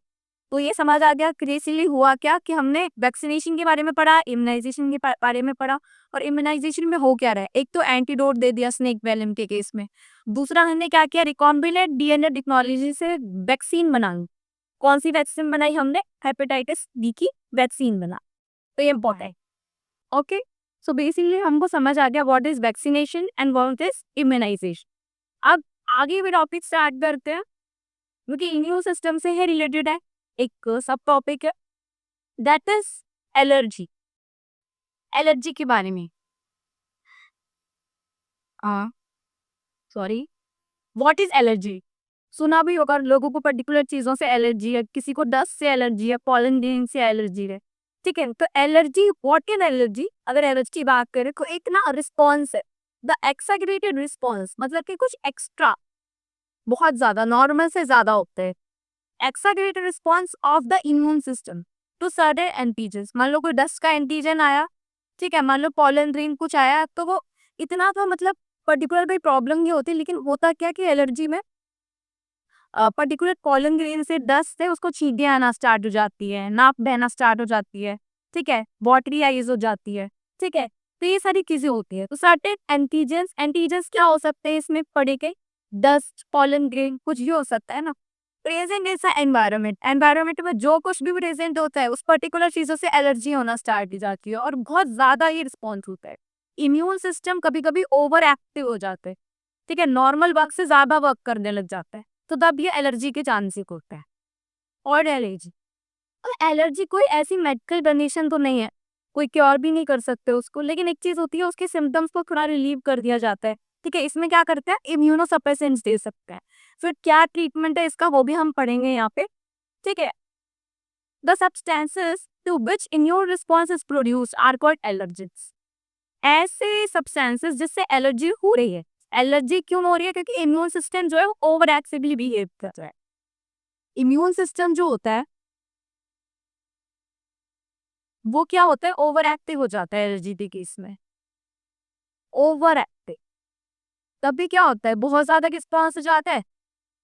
Speaker 1: तो ये समझ आ गया क्रेसीली हुआ क्या कि हमने वैक्सीनेशन के बारे में पढ़ा, इम्यूनाइजेशन के बारे में पढ़ा, और इम्यूनाइजेशन में हो क्या रहा है, एक तो एंटीडोट दे दिया स्नेक वेनम के केस में, दूसरा हमने क्या किया, रिकॉम्बिनेंट डीएनए टेक्नोलॉजी से वैक्सीन बनाई। कौन सी वैक्सीन बनाई हमने, हेपेटाइटिस बी की वैक्सीन बना। तो ये इंपॉर्टेंट, ओके। सो बेसिकली हमको समझ आ गया what is vaccination and what is immunisation. अब आगे भी टॉपिक स्टार्ट करते हैं क्योंकि इम्यून सिस्टम से है रिलेटेड है, एक सब टॉपिक है, दैट इज एलर्जी। एलर्जी के बारे में, हाँ सॉरी, व्हाट इज एलर्जी, सुना भी होगा लोगों को, पर्टिकुलर चीजों से एलर्जी है, किसी को डस्ट से एलर्जी है, पॉलन ग्रेन से एलर्जी है। ठीक है, तो एलर्जी, व्हाट इज एलर्जी, अगर एलर्जी की बात करें तो एक ना रिस्पॉन्स है, द एक्सैगरेटेड रिस्पॉन्स, मतलब कि कुछ एक्स्ट्रा, बहुत ज्यादा, नॉर्मल से ज्यादा होते हैं, exaggerated response of the immune system to certain antigen. मान लो कोई डस्ट का एंटीजन आया, ठीक है, मान लो पॉलन ग्रेन कुछ आया, तो वो इतना तो मतलब पर्टिकुलर कोई प्रॉब्लम नहीं होती, लेकिन होता क्या कि एलर्जी में पर्टिकुलर पॉलन ग्रेन से डस्ट है, उसको छींकें आना स्टार्ट हो जाती है, नाक बहना स्टार्ट हो जाती है, ठीक है, वाटरी आइज हो जाती है। ठीक है, तो ये सारी चीजें होती है। तो सर्टेन एंटीजन्स, एंटीजन्स क्या हो सकते हैं इसमें पड़े के, डस्ट, पॉलन ग्रेन, कुछ भी हो सकता है ना। प्रेजेंट ऐसा एनवायरनमेंट, एनवायरनमेंट में जो कुछ भी प्रेजेंट होता है उस पर्टिकुलर चीजों से एलर्जी होना स्टार्ट हो जाती है और बहुत ज्यादा ही रिस्पॉन्स होता है। इम्यून सिस्टम कभी कभी ओवर एक्टिव हो जाता है, ठीक है, नॉर्मल वर्क से ज्यादा वर्क करने लग जाता है, तो तब ये एलर्जी के चांसेस होता है। और एलर्जी, और एलर्जी कोई ऐसी मेडिकल कंडीशन तो नहीं है, कोई क्योर भी नहीं कर सकते उसको, लेकिन एक चीज होती है उसके सिम्टम्स को थोड़ा रिलीव कर दिया जाता है, ठीक है। इसमें क्या करते हैं, इम्यूनोसप्रेसेंट्स दे सकते हैं। फिर क्या ट्रीटमेंट है इसका वो भी हम पढ़ेंगे यहाँ पे, ठीक है। The substances to which immune response is produced are called allergens. ऐसे सब्सटेंसेस जिससे एलर्जी हो रही है, एलर्जी क्यों हो रही है, क्योंकि इम्यून सिस्टम जो है वो ओवर एक्टिवली बिहेव कर रहा है। इम्यून सिस्टम जो होता है वो क्या होता है, ओवर एक्टिव हो जाता है एलर्जी के केस में, ओवर एक्टिव। तभी क्या होता है, बहुत ज्यादा रिस्पॉन्स हो जाता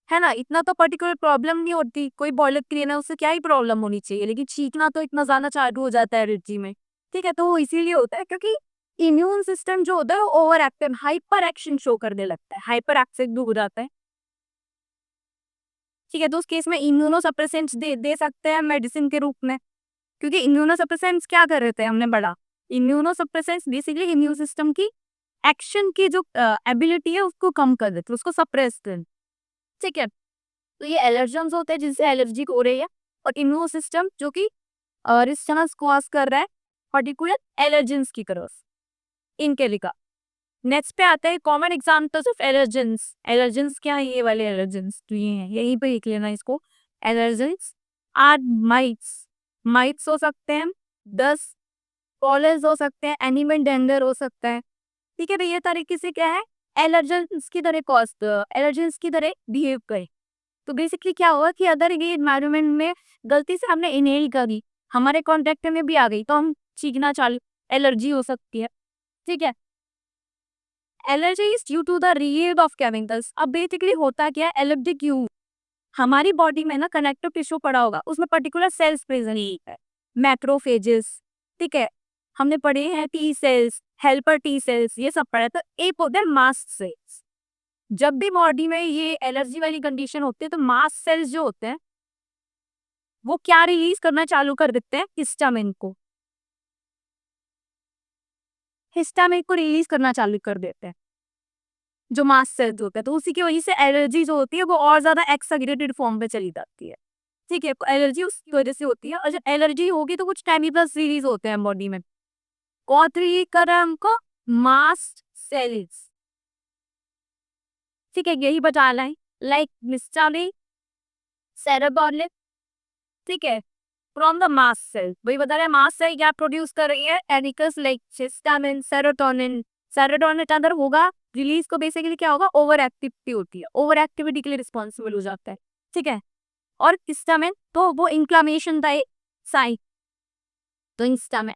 Speaker 1: है ना। इतना तो पर्टिकुलर प्रॉब्लम नहीं होती, कोई बॉयलर क्लीन है उससे क्या ही प्रॉब्लम होनी चाहिए, लेकिन चीखना तो इतना ज्यादा चालू हो जाता है एलर्जी में, ठीक है। तो वो इसीलिए होता है क्योंकि इम्यून सिस्टम जो होता है वो over active, hyper action show करने लगता है, हाइपर एक्टिव हो जाता है, ठीक है। तो उस केस में इम्यूनोसप्रेसेंट्स दे सकते हैं मेडिसिन के रूप में, क्योंकि इम्यूनोसप्रेसेंट्स क्या कर रहे थे हमने पढ़ा, इम्यूनोसप्रेसेंट्स बेसिकली इम्यून सिस्टम की एक्शन की जो एबिलिटी है उसको कम कर देते, उसको सप्रेस कर, ठीक है। तो ये एलर्जेंस होते हैं जिनसे एलर्जी हो रही है, और इम्यून सिस्टम जो कि रिस्पॉन्स कॉज कर रहा है पर्टिकुलर एलर्जेंस की तरफ, इनके लिखा। नेक्स्ट पे आता है common examples of allergens. Allergens क्या है, ये वाले एलर्जेंस तो ये हैं, यहीं पे लिख लेना इसको। एलर्जेंस आर माइट्स, माइट्स हो सकते हैं, डस्ट, पॉलन्स हो सकते हैं, एनिमल डेंजर हो सकता है, ठीक है। तो ये तरीके से क्या है, एलर्जेंस की तरह कॉस्ट, एलर्जेंस की तरह बिहेव करे। तो बेसिकली क्या हुआ कि अगर ये एनवायरनमेंट में गलती से हमने इनहेल करी, हमारे कांटेक्ट में भी आ गई, तो हम चीखना चालू, एलर्जी हो सकती है, ठीक है। Allergy is due to the release of chemicals. अब बेसिकली होता क्या है, एलर्जी क्यों, हमारी बॉडी में ना कनेक्टिव टिश्यू पड़ा होगा, उसमें पर्टिकुलर सेल्स प्रेजेंट है, मैक्रोफेजेस, ठीक है। हमने पढ़े हैं T cells, helper T cells, ये सब पढ़ा है। तो एक होते हैं मास्ट सेल्स। जब भी बॉडी में ये एलर्जी वाली कंडीशन होती है तो मास्ट सेल्स जो होते हैं वो क्या रिलीज करना चालू कर देते हैं, हिस्टामिन को, हिस्टामिन को रिलीज करना चालू कर देते हैं जो मास्ट सेल्स होते हैं। तो उसी की वजह से एलर्जी जो होती है वो और ज्यादा एक्सैगरेटेड फॉर्म पे चली जाती है, ठीक है। एलर्जी उसकी वजह से होती है, और जब एलर्जी होगी तो कुछ केमिकल्स रिलीज होते हैं बॉडी में, कौन करम को, मास्ट सेल्स, ठीक है। यही बताना है, लाइक हिस्टामिन, सेरोटोनिन, ठीक है, फ्रॉम द मास्ट सेल। वही बता रहे हैं मास्ट सेल क्या प्रोड्यूस कर रही है, एनिकस लाइक हिस्टामिन, सेरोटोनिन। सेरोटोनिन अंदर होगा, रिलीज को बेसिकली क्या होगा, ओवर एक्टिविटी होती है, ओवर एक्टिविटी के लिए रिस्पॉन्सिबल हो जाता है, ठीक है। और हिस्टामिन तो वो इंफ्लेमेशन का एक साइन, तो histamine.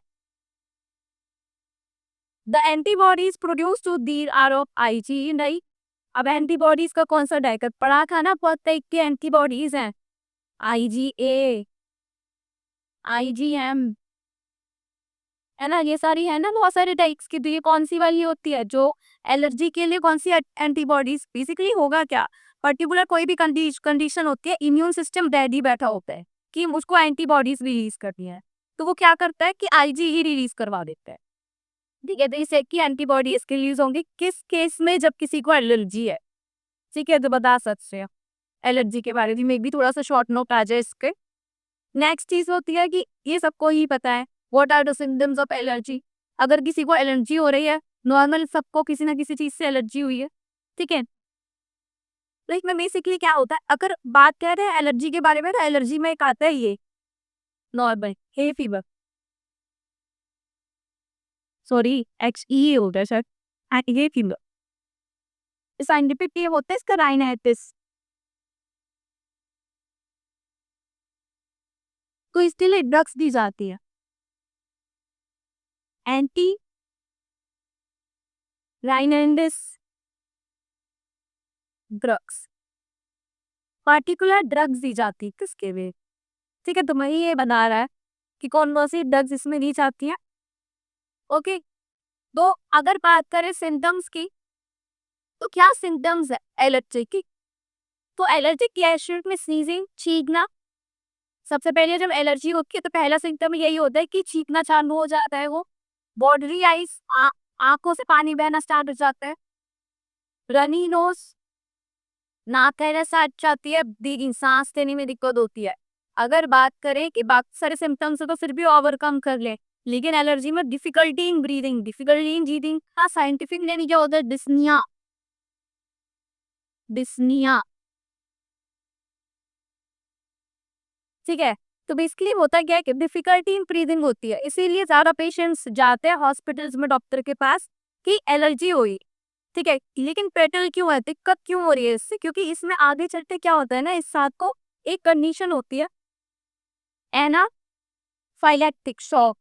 Speaker 1: The antibodies produce to their are of Ig, नहीं। अब एंटीबॉडीज का कौन सा डायकर पढ़ा था ना, प्रत्येक के एंटीबॉडीज हैं, आईजीए, आईजीएम, है ना, ये सारी है ना बहुत सारे टाइप्स की। तो ये कौन सी वाली होती है जो एलर्जी के लिए, कौन सी एंटीबॉडीज, बेसिकली होगा क्या, पर्टिकुलर कोई भी कंडीशन होती है, इम्यून सिस्टम रेडी बैठा होता है कि मुझको एंटीबॉडीज रिलीज करनी है, तो वो क्या करता है कि आईजी ही रिलीज करवा देता है, ठीक है। तो इसे की एंटीबॉडीज रिलीज होंगी किस केस में, जब किसी को एलर्जी है, ठीक है। तो बता सकते हैं एलर्जी के बारे में भी थोड़ा सा शॉर्ट नोट आ जाए इसके। नेक्स्ट चीज होती है कि ये सबको ही पता है, what are the symptoms of allergy. अगर किसी को एलर्जी हो रही है, नॉर्मल सबको किसी ना किसी चीज से एलर्जी हुई है, ठीक है। तो इसमें बेसिकली क्या होता है, अगर बात कर रहे हैं एलर्जी के बारे में, तो एलर्जी में एक आता है ये normal hay fever, sorry X E होता है सर, हे फीवर। साइंटिफिक ये होता है इसका राइनाइटिस। तो इसके लिए ड्रग्स दी जाती है, anti rhinitis drugs, particular drugs दी जाती है किसके लिए, ठीक है। तो मैं ये बता रहा है कि कौन कौन सी ड्रग्स इसमें दी जाती है, ओके। तो अगर बात करें सिम्टम्स की, तो क्या सिम्टम्स है एलर्जी की, तो एलर्जिक रिएक्शन में स्नीजिंग, छींकना, सबसे पहले जब एलर्जी होती है तो पहला सिम्टम यही होता है कि छींकना चालू हो जाता है, वो वाटरी आइज, आंखों से पानी बहना स्टार्ट हो जाता है, रनी नोज, नाक कहना स्टार्ट जाती है, सांस लेने में दिक्कत होती है। अगर बात करें कि बाकी सारे सिम्टम्स तो फिर भी ओवरकम कर ले, लेकिन एलर्जी में डिफिकल्टी इन ब्रीदिंग का साइंटिफिक नेम क्या होता है? डिस्निया। डिस्निया, ठीक है। तो बेसिकली होता क्या है कि डिफिकल्टी इन ब्रीदिंग होती है, इसीलिए ज्यादा पेशेंट्स जाते हैं हॉस्पिटल्स में डॉक्टर के पास कि एलर्जी हुई, ठीक है। लेकिन पेटल क्यों है, दिक्कत क्यों हो रही है इससे? क्योंकि इसमें आगे चलते क्या होता है ना, इस साथ को एक कंडीशन होती है एनाफाइलैक्टिक शॉक।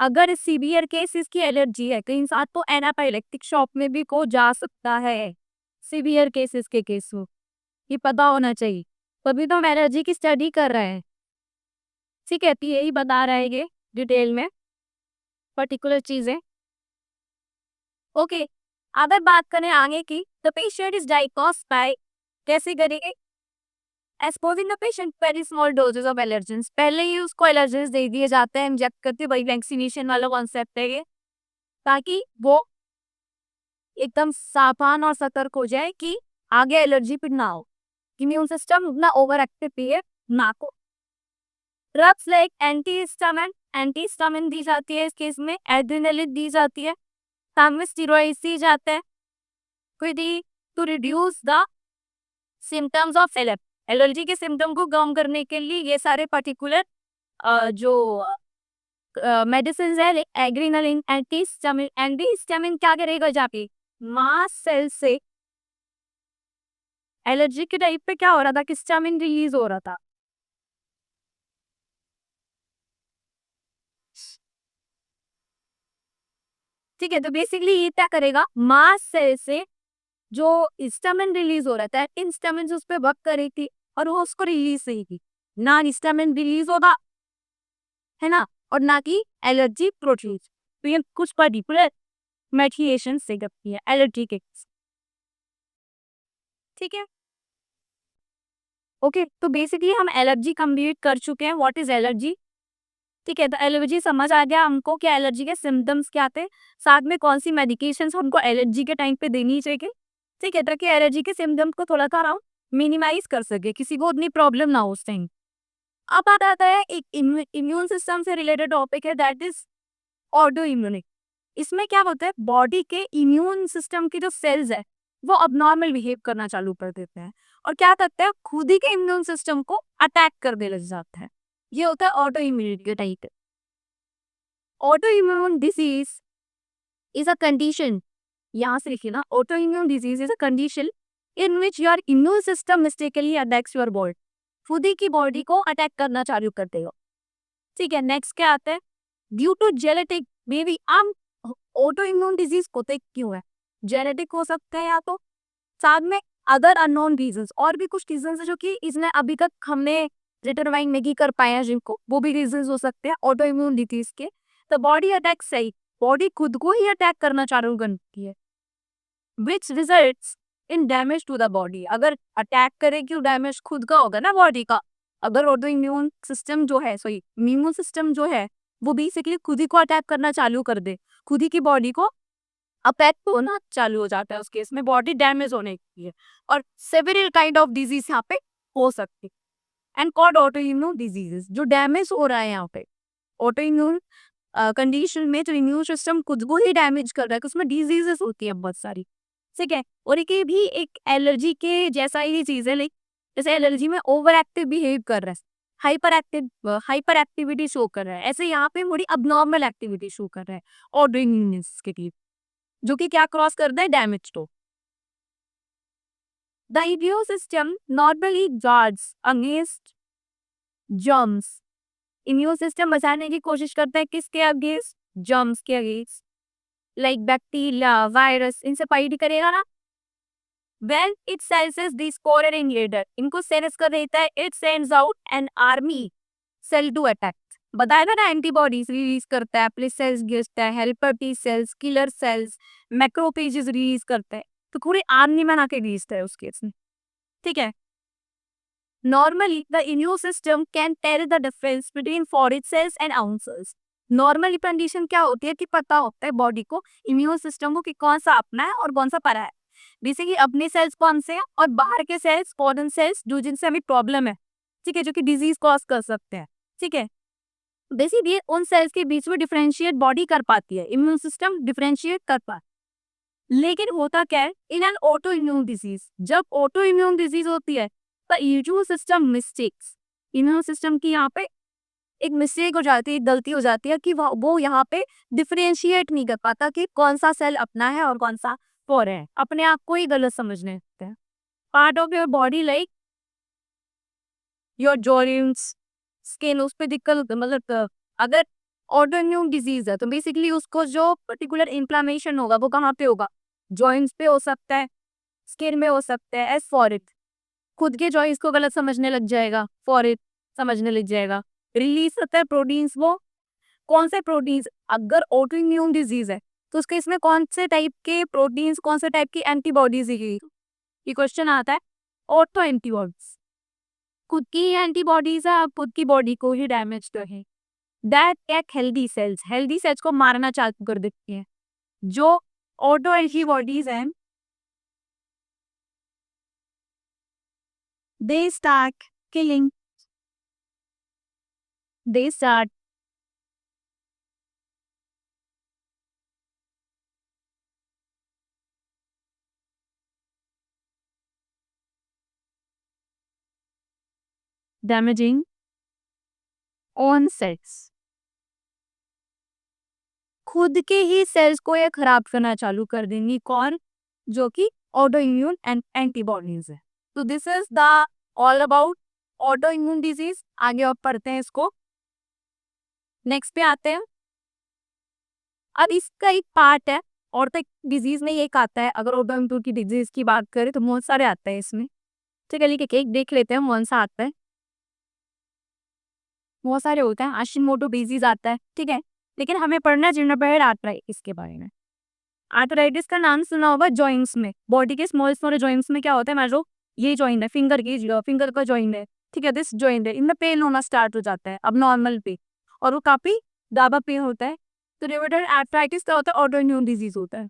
Speaker 1: अगर सीवियर केसेस की एलर्जी है तो इंसान को एनाफाइलैक्टिक शॉक में भी को जा सकता है, सीवियर केसेस के केस में। ये पता होना चाहिए, तभी तो हम एलर्जी की स्टडी कर रहे हैं, ठीक है। तो यही बता रहा है ये डिटेल में पर्टिकुलर चीजें। ओके, अगर बात करें आगे की, the patient is diagnosed bye, कैसे करेंगे? Exposing the patient very small doses of allergens, पहले ही उसको एलर्जेंस दे दिए जाते हैं, इंजेक्ट करते, वही वैक्सीनेशन वाला कॉन्सेप्ट है ये, ताकि वो एकदम सावधान और सतर्क हो जाए कि आगे एलर्जी फिर ना हो, इम्यून सिस्टम उतना ओवर एक्टिव भी है ना को। ड्रग्स लाइक एंटीहिस्टामिन दी जाती है, इस केस में एड्रेनालिन दी जाती है, साथ में स्टेरॉइड्स दी जाते हैं to reduce the symptoms of allergy के सिम्टम को कम करने के लिए ये सारे पर्टिकुलर जो मेडिसिन है, एड्रेनालिन, एंटीहिस्टामिन क्या करेगा जाके मास सेल से एलर्जी के टाइप पे क्या हो रहा था कि हिस्टामिन रिलीज हो रहा था, ठीक है। तो बेसिकली ये क्या करेगा, मास सेल से जो हिस्टामिन रिलीज हो रहा था, हिस्टामिन उस पर वर्क करी थी और वो उसको रिलीज नहीं की, ना हिस्टामिन रिलीज होगा, है ना, और ना कि एलर्जी प्रोटीन। तो ये कुछ पर्टिकुलर मेडिकेशन से करती है एलर्जी के, ठीक है। ओके, तो बेसिकली हम एलर्जी कंप्लीट कर चुके हैं, व्हाट इज एलर्जी, ठीक है। तो एलर्जी समझ आ गया हमको क्या एलर्जी के सिम्टम्स क्या थे, साथ में कौन सी मेडिकेशन हमको एलर्जी के टाइम पे देनी चाहिए, ठीक है, ताकि एलर्जी के सिम्टम्स को थोड़ा सा मिनिमाइज कर सके, किसी को उतनी प्रॉब्लम ना हो उस टाइम। अब बात आता है एक इम्यून सिस्टम से रिलेटेड टॉपिक है, दैट इज ऑटो इम्यूनिटी। इसमें क्या होता है, बॉडी के इम्यून सिस्टम की जो सेल्स है वो अबनॉर्मल बिहेव करना चालू कर देते हैं और क्या करते हैं, खुद ही के इम्यून सिस्टम को अटैक करने लग जाता है। ये होता है auto immunity type. Auto immune disease is a condition, यहाँ से लिखिए ना, auto immune disease is a condition in which your immune system mistakenly attacks your body, खुद ही की बॉडी को अटैक करना चालू कर देगा, ठीक है। नेक्स्ट क्या आता है, ड्यू टू जेनेटिक, बेबी हम ऑटो इम्यून डिजीज होते क्यों है, जेनेटिक हो सकता है, या तो साथ में अदर अननोन रीजंस, और भी कुछ रीजंस है जो कि इसने अभी तक हमने डिटरमाइन नहीं कर पाए हैं जिनको, वो भी रीजंस हो सकते हैं ऑटो इम्यून डिजीज के। तो बॉडी अटैक सही, बॉडी खुद को ही अटैक करना चालू करती है, which results in damage to the body. अगर अटैक करे क्यों, डैमेज खुद का होगा ना बॉडी का। अगर ऑटो इम्यून सिस्टम जो है, सॉरी इम्यून सिस्टम जो है वो बेसिकली खुद ही को अटैक करना चालू कर दे, खुद ही की बॉडी को अफेक्ट होना चालू हो जाता है, उस केस में बॉडी डैमेज होने की है और सेवरल काइंड ऑफ डिजीज यहाँ पे हो सकती है, and called auto immune diseases. जो डैमेज हो रहा है यहाँ पे ऑटो इम्यून कंडीशन में, जो इम्यून सिस्टम खुद को ही डैमेज कर रहा है, उसमें डिजीजेस होती है बहुत सारी, ठीक है। और ये भी एक एलर्जी के जैसा ही चीज है, लाइक जैसे एलर्जी में ओवर एक्टिव बिहेव कर रहा है, हाइपर एक्टिविटी शो कर रहा है, ऐसे यहाँ पे थोड़ी अबनॉर्मल एक्टिविटी शो कर रहा है ऑटो इम्यून के लिए, जो कि क्या क्रॉस करता है, डैमेज तो। The immune system normally guards against germs, immune system बचाने की कोशिश करता है किसके अगेंस्ट, जर्म्स के अगेंस्ट, लाइक बैक्टीरिया, वायरस, इनसे फाइट करेगा ना। When it senses these foreign invader, इनको सेंस कर देता है, it sends out an army cell to attack। बताया था ना, एंटीबॉडीज रिलीज करता है, प्ले सेल्स गिरता है, helper T cells, killer cells, macrophages release करता है, तो पूरी आर्मी बना के रिलीज है उस केस में, ठीक है। Normally the immune system can tell the difference between foreign cells and out cells. Normally condition क्या होती है कि पता होता है बॉडी को, इम्यून सिस्टम को, कि कौन सा अपना है और कौन सा परा है। बेसिकली अपने सेल्स कौन से हैं और बाहर के सेल्स, फॉरेन सेल्स, जो जिनसे हमें प्रॉब्लम है, ठीक है, जो कि डिजीज कॉज कर सकते हैं, ठीक है। बेसिकली उन सेल्स के बीच में डिफरेंशिएट बॉडी कर पाती है, इम्यून सिस्टम डिफरेंशिएट कर पाता है। लेकिन होता क्या है in an auto immune disease, जब ऑटो इम्यून डिजीज होती है तो immune system mistakes, immune system की यहाँ पे एक मिस्टेक हो जाती है, गलती हो जाती है कि वो यहाँ पे डिफरेंशिएट नहीं कर पाता कि कौन सा सेल अपना है और कौन सा फॉरेन है, अपने आप को ही गलत समझने लगते हैं। Part of your body like your joints, skin, उस पे दिक्कत मतलब अगर ऑटो इम्यून डिजीज है तो बेसिकली उसको जो पर्टिकुलर इन्फ्लामेशन होगा वो कहाँ पे होगा, जॉइंट्स पे हो सकता है, स्किन में हो सकता है। एज फॉर इट, खुद के जॉइंट्स को गलत समझने लग जाएगा, फॉर इट समझने लग जाएगा। रिलीज होता है प्रोटीन्स, वो कौन से प्रोटीन्स, अगर ऑटो इम्यून डिजीज है तो उसके इसमें कौन से टाइप के प्रोटीन्स, कौन से टाइप की एंटीबॉडीज ये क्वेश्चन आता है। ऑटो एंटीबॉडीज, खुद की एंटीबॉडीज है, आप खुद की बॉडी को ही डैमेज करें। दैट एक हेल्दी सेल्स को मारना चालू कर देती है। जो ऑटो एंटीबॉडीज हैं, they start killing, they start damaging on cells, खुद के ही सेल्स को ये खराब करना चालू कर देंगी। कौन? जो कि ऑटो इम्यून एंड एंटीबॉडीज है। तो this is the all about auto immune disease. आगे आप पढ़ते हैं इसको, नेक्स्ट पे आते हैं। अब इसका एक पार्ट है, ऑटो डिजीज में एक आता है, अगर ऑटो इम्यून की डिजीज की बात करें तो बहुत सारे आते हैं इसमें, ठीक है। लेकिन एक देख लेते हैं कौन सा आता है। बहुत सारे होते हैं, हाशिमोटो डिजीज आता है, ठीक है। लेकिन हमें पढ़ना है जिनोपेड आर्थराइटिस के बारे में। आर्थराइटिस का नाम सुना होगा, जॉइंट्स में, बॉडी के स्मॉल स्मॉल जॉइंट्स में क्या होता है, जो ये जॉइंट है, फिंगर का जॉइंट है, ठीक है, दिस जॉइंट है, इनमें पेन होना स्टार्ट हो जाता है अब नॉर्मल पे, और वो काफी ज्यादा पेन होता है। तो रिमेटॉइड आर्थराइटिस का होता है, ऑटो इम्यून डिजीज होता है,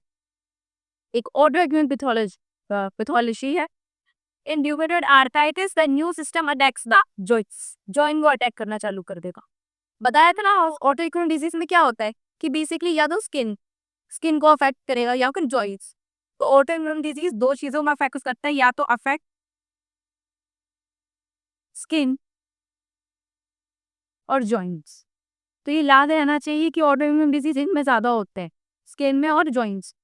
Speaker 1: एक ऑटो इम्यून पैथोलॉजी है। In rheumatoid arthritis the immune system attacks the joints, joint को अटैक करना चालू कर देगा। बताया था ना ऑटो इम्यून डिजीज में क्या होता है कि बेसिकली या तो स्किन को अफेक्ट करेगा या फिर जॉइंट्स। तो ऑटो इम्यून डिजीज दो चीजों में अफेक्ट करता है, या तो अफेक्ट स्किन और जॉइंट्स। तो ये याद रहना चाहिए कि ऑटो इम्यून डिजीज इनमें ज्यादा होते हैं, स्किन में और जॉइंट्स।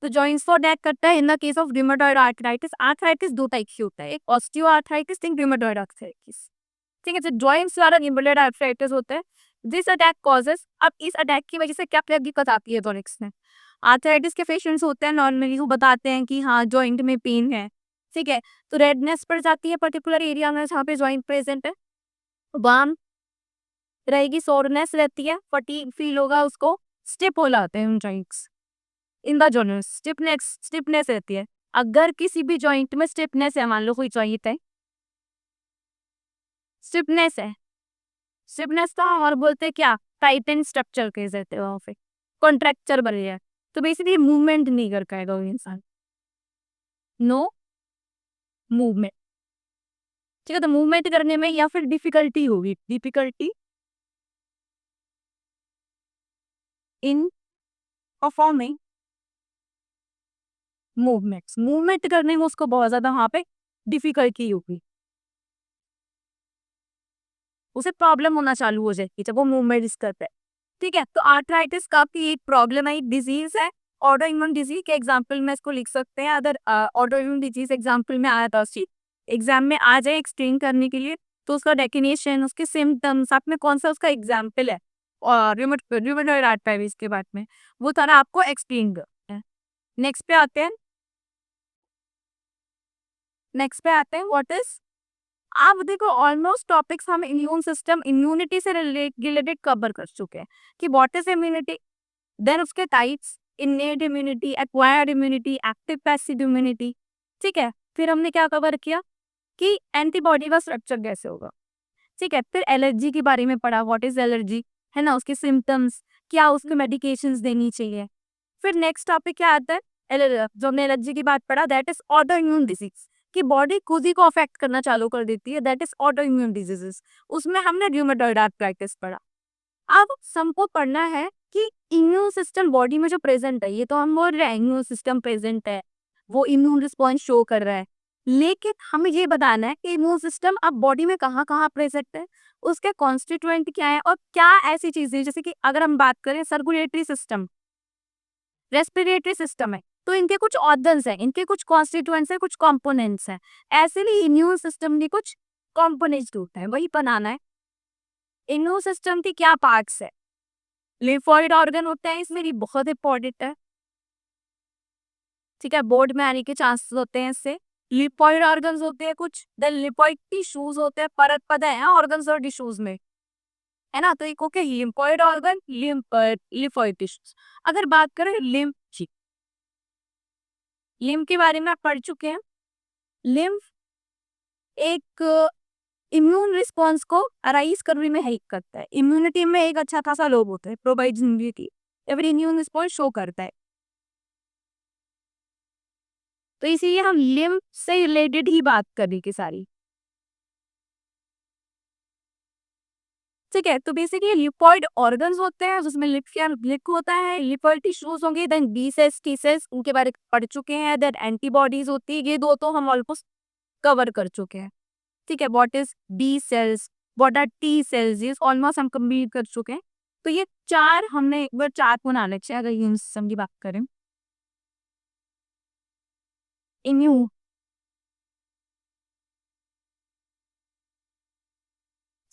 Speaker 1: तो जॉइंट्स को अटैक करता है in the case of rheumatoid arthritis. Arthritis दो टाइप की होता है, एक ऑस्टियो आर्थराइटिस, एक रिमेटॉइड आर्थराइटिस, ठीक है। जो जॉइंट्स वाला रिमेटॉइड आर्थराइटिस होता है, दिस अटैक कॉजेस, अब इस अटैक की वजह से क्या क्या दिक्कत आती है टॉनिक्स में। आर्थराइटिस के पेशेंट्स होते हैं नॉर्मली, वो बताते हैं कि हाँ जॉइंट में पेन है, ठीक है। तो रेडनेस पड़ जाती है पर्टिकुलर एरिया में जहाँ पे जॉइंट प्रेजेंट है, वार्म रहेगी, सोरनेस रहती है, फटीग फील होगा उसको, स्टिप हो जाते हैं joints in the joints, stiffness रहती है। अगर किसी भी जॉइंट में स्टिफनेस है, मान लो कोई जॉइंट है, स्टिफनेस है, स्टिफनेस का और बोलते हैं क्या, टाइटन स्ट्रक्चर कह देते हैं, वहाँ पे कॉन्ट्रैक्चर बन गया है। तो बेसिकली मूवमेंट नहीं कर पाएगा वो इंसान, नो मूवमेंट, ठीक है। तो मूवमेंट करने में या फिर डिफिकल्टी होगी, difficulty in performing movements, movement करने में उसको बहुत ज्यादा वहां पे डिफिकल्टी होगी, उसे प्रॉब्लम होना चालू हो जाएगी जब वो मूवमेंट करता है, ठीक है। तो आर्थराइटिस काफी एक प्रॉब्लमेटिक डिजीज है। ऑटो इम्यून डिजीज के एग्जाम्पल में इसको लिख सकते हैं, अगर ऑटो इम्यून डिजीज एग्जाम्पल में आया था, एग्जाम में आ जाए एक्सप्लेन करने के लिए, तो उसका डेफिनेशन, उसके सिम्टम्स, आप में कौन सा उसका एग्जाम्पल है, और रूमेटॉइड आर्थराइटिस के बारे में वो सारा आपको एक्सप्लेन करते हैं। नेक्स्ट पे आते हैं, व्हाट इज, आप देखो ऑलमोस्ट टॉपिक्स हम इम्यून सिस्टम, इम्यूनिटी से रिलेटेड कवर कर चुके हैं कि व्हाट इज इम्यूनिटी, देन उसके types, innate immunity, acquired immunity, active passive immunity, ठीक है। फिर हमने क्या कवर किया, कि एंटीबॉडी का स्ट्रक्चर कैसे होगा। ठीक है, फिर एलर्जी के बारे में पढ़ा, व्हाट इज एलर्जी, है ना, उसके सिम्टम्स, क्या उसके मेडिकेशंस देनी चाहिए। फिर नेक्स्ट टॉपिक क्या आता है, जो हमने एलर्जी की बात पढ़ा, that is auto immune disease, कि बॉडी खुद ही को अफेक्ट करना चालू कर देती है, that is auto immune diseases. उसमें हमने र्यूमेटॉइड आर्थराइटिस पढ़ा। अब हमको पढ़ना है कि इम्यून सिस्टम बॉडी में जो प्रेजेंट है, ये तो हम बोल रहे हैं इम्यून सिस्टम प्रेजेंट है, वो इम्यून रिस्पॉन्स शो कर रहा है, लेकिन हमें ये बताना है कि इम्यून सिस्टम अब बॉडी में कहाँ कहाँ प्रेजेंट है, उसके कॉन्स्टिट्यूएंट क्या है, और क्या ऐसी चीजें, जैसे कि अगर हम बात करें सर्कुलेटरी सिस्टम, रेस्पिरेटरी सिस्टम है, तो इनके कुछ ऑर्गन्स हैं, इनके कुछ कॉन्स्टिट्यूएंट्स हैं, कुछ कंपोनेंट्स हैं। ऐसे ही इम्यून सिस्टम के कुछ कंपोनेंट्स होते हैं, वही बनाना है। इम्यून सिस्टम के क्या पार्ट्स है, लिम्फोइड ऑर्गन होते हैं, इसमें भी बहुत इंपॉर्टेंट है। ठीक है, बोर्ड में आने के चांसेस होते हैं इससे। लिम्फोइड ऑर्गन्स होते हैं कुछ, देन लिम्फोइड टिश्यूज होते हैं, परत पद है ऑर्गन्स और टिश्यूज में, है ना। तो एक okay, lymphoid organ, lymphoid tissues. अगर बात करें लिम्फ के बारे में आप पढ़ चुके हैं। लिम्फ एक इम्यून रिस्पॉन्स को अराइज करने में हेल्प करता है, इम्यूनिटी में एक अच्छा खासा लोब होता है, प्रोवाइड्स इम्यूनिटी, या फिर इम्यून रिस्पॉन्स शो करता है। तो इसीलिए हम लिम्फ से रिलेटेड ही बात करेंगे सारी। ठीक है, तो बेसिकली लिम्फोइड ऑर्गन्स होते हैं जिसमें लिप होता है, लिम्फोइड टिश्यूज होंगे, then B cells, T cells, उनके बारे में पढ़ चुके हैं, देन एंटीबॉडीज होती है, ये दो तो हम ऑलमोस्ट कवर कर चुके हैं। ठीक है, what is B cells, what are T cells, ये ऑलमोस्ट हम कंप्लीट कर चुके हैं। तो ये चार हमने एक बार चार बनाने चाहिए अगर इम्यून सिस्टम की बात करें। इम्यून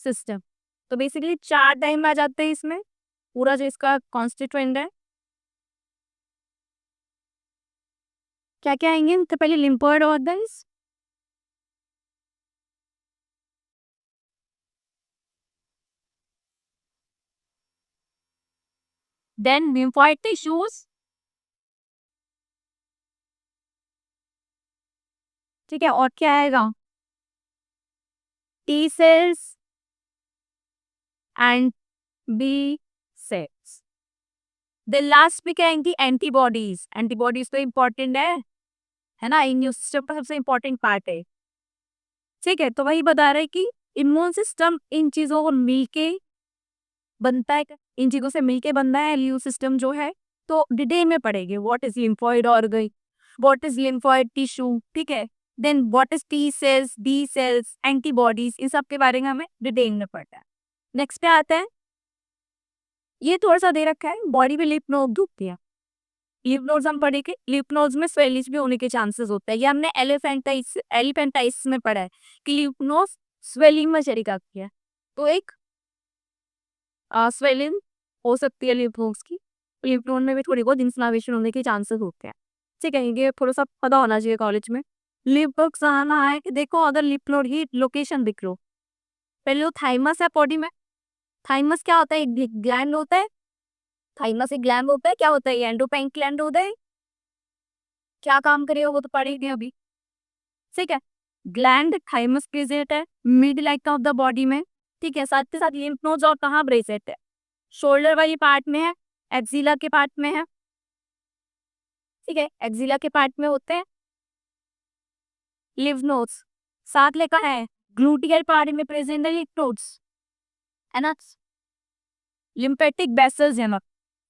Speaker 1: सिस्टम, तो बेसिकली चार टाइम आ जाते हैं इसमें, पूरा जो इसका कॉन्स्टिट्यूएंट है। क्या क्या आएंगे, तो पहले lymphoid organs, then lymphoid tissues, ठीक है, और क्या आएगा, T cells and B cells. Then last में क्या आएंगी, एंटीबॉडीज। एंटीबॉडीज तो इंपॉर्टेंट है ना, इम्यून सिस्टम का सबसे इंपॉर्टेंट पार्ट है। ठीक है, तो वही बता रहे कि इम्यून सिस्टम इन चीजों को मिलके बनता है, इन चीजों से मिलके बनता है इम्यून सिस्टम जो है। तो डिटेल में पढ़ेंगे, what is lymphoid organ, what is lymphoid tissue, ठीक है, then what is T cells, B cells, antibodies, इन सब के बारे में हमें डिटेल में पढ़ना है। नेक्स्ट पे आता है, ये थोड़ा सा दे रखा है, बॉडी में लिम्फ नोड होती है। लिम्फ नोड्स हम पढ़ेंगे, लिम्फ नोड्स में स्वेलिश भी होने के चांसेस होते हैं, ये हमने एलिफेंटाइटिस में पढ़ा है कि लिम्फ नोड्स स्वेलिंग में चली जाती है। तो एक स्वेलिंग हो सकती है लिम्फ नोड्स की, लिम्फ नोड में भी थोड़ी बहुत इन्फ्लामेशन होने के चांसेस होते हैं। ठीक है, ये थोड़ा सा पता होना चाहिए कॉलेज में। लिम्फ नोड्स कहाँ है कि देखो, अगर लिम्फ नोड की लोकेशन दिख लो, पहले तो थाइमस है बॉडी में। थाइमस क्या होता है, एक ग्लैंड होता है, थाइमस एक ग्लैंड होता है, क्या होता है, ये एंडोपाइन ग्लैंड होता है, क्या काम करेगा वो तो पढ़ेंगे अभी। ठीक है, ग्लैंड थाइमस प्रेजेंट है mid like of the body में। ठीक है, साथ के साथ लिम्फ नोड्स और कहाँ प्रेजेंट है, शोल्डर वाली पार्ट में है, एक्सिला के पार्ट में है। ठीक है, एक्सिला के पार्ट में होते हैं लिम्फ नोड्स, साथ लेकर है ग्लूटियल पार्ट में प्रेजेंट है लिम्फ नोड्स, है ना। लिम्फेटिक वेसल्स है ना,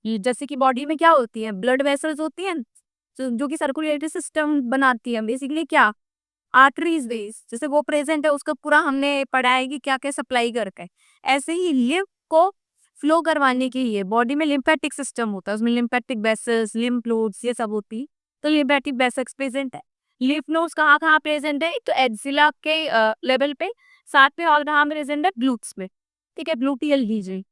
Speaker 1: ये जैसे कि बॉडी में क्या होती है, ब्लड वेसल्स होती हैं, जो कि सर्कुलेटरी सिस्टम बनाती है, बेसिकली क्या, आर्टरीज वेज, जैसे वो प्रेजेंट है, उसका पूरा हमने पढ़ा है कि क्या क्या सप्लाई करके। ऐसे ही लिम्फ को फ्लो करवाने के लिए बॉडी में लिम्फेटिक सिस्टम होता है, उसमें लिम्फेटिक वेसल्स, लिम्फ नोड्स, ये सब होती है। तो लिम्फेटिक वेसल्स प्रेजेंट है। लिम्फ नोड्स कहाँ कहाँ प्रेजेंट है, एक तो एक्सिला के लेवल पे, साथ में और कहाँ प्रेजेंट है, ग्लूट्स में। ठीक है, ग्लूटियल रीजन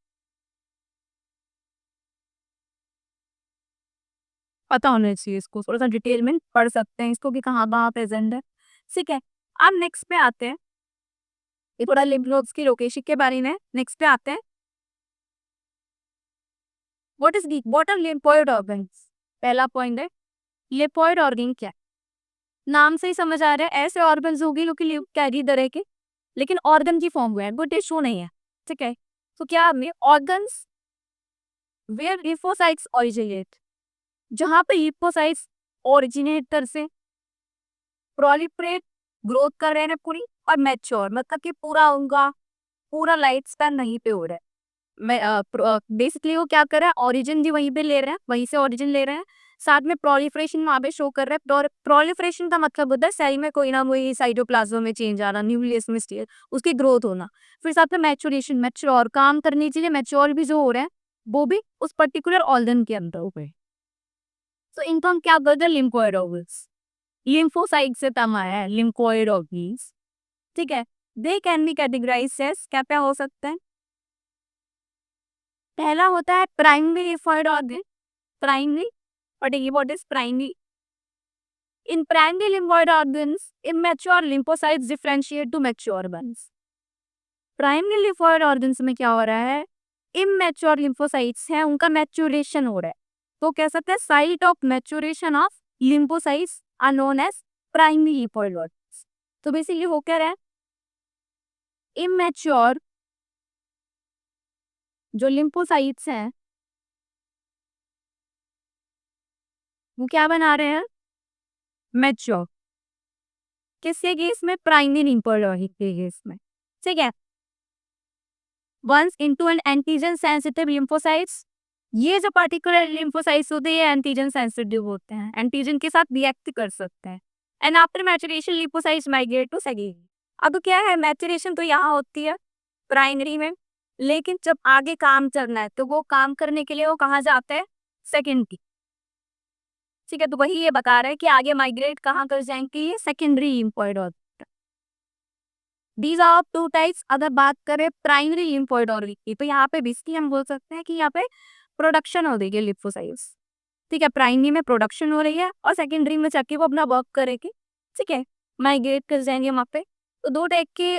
Speaker 1: पता होना चाहिए, इसको थोड़ा सा डिटेल में पढ़ सकते हैं इसको कि कहाँ कहाँ प्रेजेंट है। ठीक है, अब नेक्स्ट पे आते हैं, ये थोड़ा लिम्फ नोड्स की लोकेशन के बारे में। नेक्स्ट पे आते हैं, व्हाट आर लिम्फोइड ऑर्गन्स। पहला पॉइंट है लिम्फोइड ऑर्गन क्या है। नाम से ही समझ आ रहा है ऐसे ऑर्गन्स होगी जो कि कैरी तरह के, लेकिन ऑर्गन की फॉर्म में है, वो टिश्यू नहीं है। ठीक है, तो क्या हमें ऑर्गन्स वेयर लिम्फोसाइट्स ओरिजिनेट, जहाँ पे लिम्फोसाइट्स ओरिजिनेटर से प्रोलिफरेट ग्रोथ कर रहे हैं पूरी और मैच्योर, मतलब कि पूरा उनका पूरा लाइफ स्पैन वहीं पे हो रहा है। मैं बेसिकली वो क्या कर रहा है, ओरिजिन भी वहीं पे ले रहे हैं, वहीं से ओरिजिन ले रहे हैं, साथ में प्रोलिफरेशन वहाँ पे शो कर रहा है। प्रोलिफरेशन का मतलब होता है सेल में कोई ना कोई साइटोप्लाज्म में चेंज आना, न्यूक्लियस में स्टेज उसकी ग्रोथ होना। फिर साथ में मैच्योरेशन, मैच्योर काम करने के लिए मैच्योर भी जो हो रहा है वो भी उस पर्टिकुलर ऑर्गन के अंदर हो गए। तो इनको हम क्या बोलते हैं, लिम्फोइड ऑर्गन्स। लिम्फोसाइट से तम आया है लिम्फोइड ऑर्गन्स। ठीक है, they can be categorised as, क्या क्या हो सकता है, पहला होता है primary lymphoid organ. Primary, what is what is primary? In primary lymphoid organs, immature lymphocytes differentiate to mature ones. Primary lymphoid organs में क्या हो रहा है, इमेच्योर लिम्फोसाइट्स हैं, उनका मैच्योरेशन हो रहा है, तो कह सकते हैं site of maturation of lymphocytes are known as primary lymphoid organs. तो बेसिकली हो क्या रहा है, इमेच्योर जो लिम्फोसाइट्स हैं वो क्या बना रहे हैं, मैच्योर, किसके केस में, प्राइमरी लिम्फोइड ऑर्गन के केस में। ठीक है, once into an antigen sensitive lymphocytes, ये जो पर्टिकुलर लिम्फोसाइट्स होते हैं ये एंटीजन सेंसिटिव होते हैं, एंटीजन के साथ रिएक्ट कर सकते हैं। And after maturation lymphocytes migrate to secondary. अब क्या है, मैचुरेशन तो यहाँ होती है प्राइमरी में, लेकिन जब आगे काम करना है तो वो काम करने के लिए वो कहाँ जाते हैं, सेकेंडरी। ठीक है, तो वही ये बता रहा है कि आगे माइग्रेट कहाँ कर जाएंगे, ये secondary lymphoid organ. These are two types. अगर बात करें प्राइमरी लिम्फोइड ऑर्गन की, तो यहाँ पे बेसिकली हम बोल सकते हैं कि यहाँ पे प्रोडक्शन हो रही है लिम्फोसाइट्स। ठीक है, प्राइमरी में प्रोडक्शन हो रही है और सेकेंडरी में जाके वो अपना वर्क करेगी। ठीक है, माइग्रेट कर जाएंगे वहाँ पे। तो दो टाइप के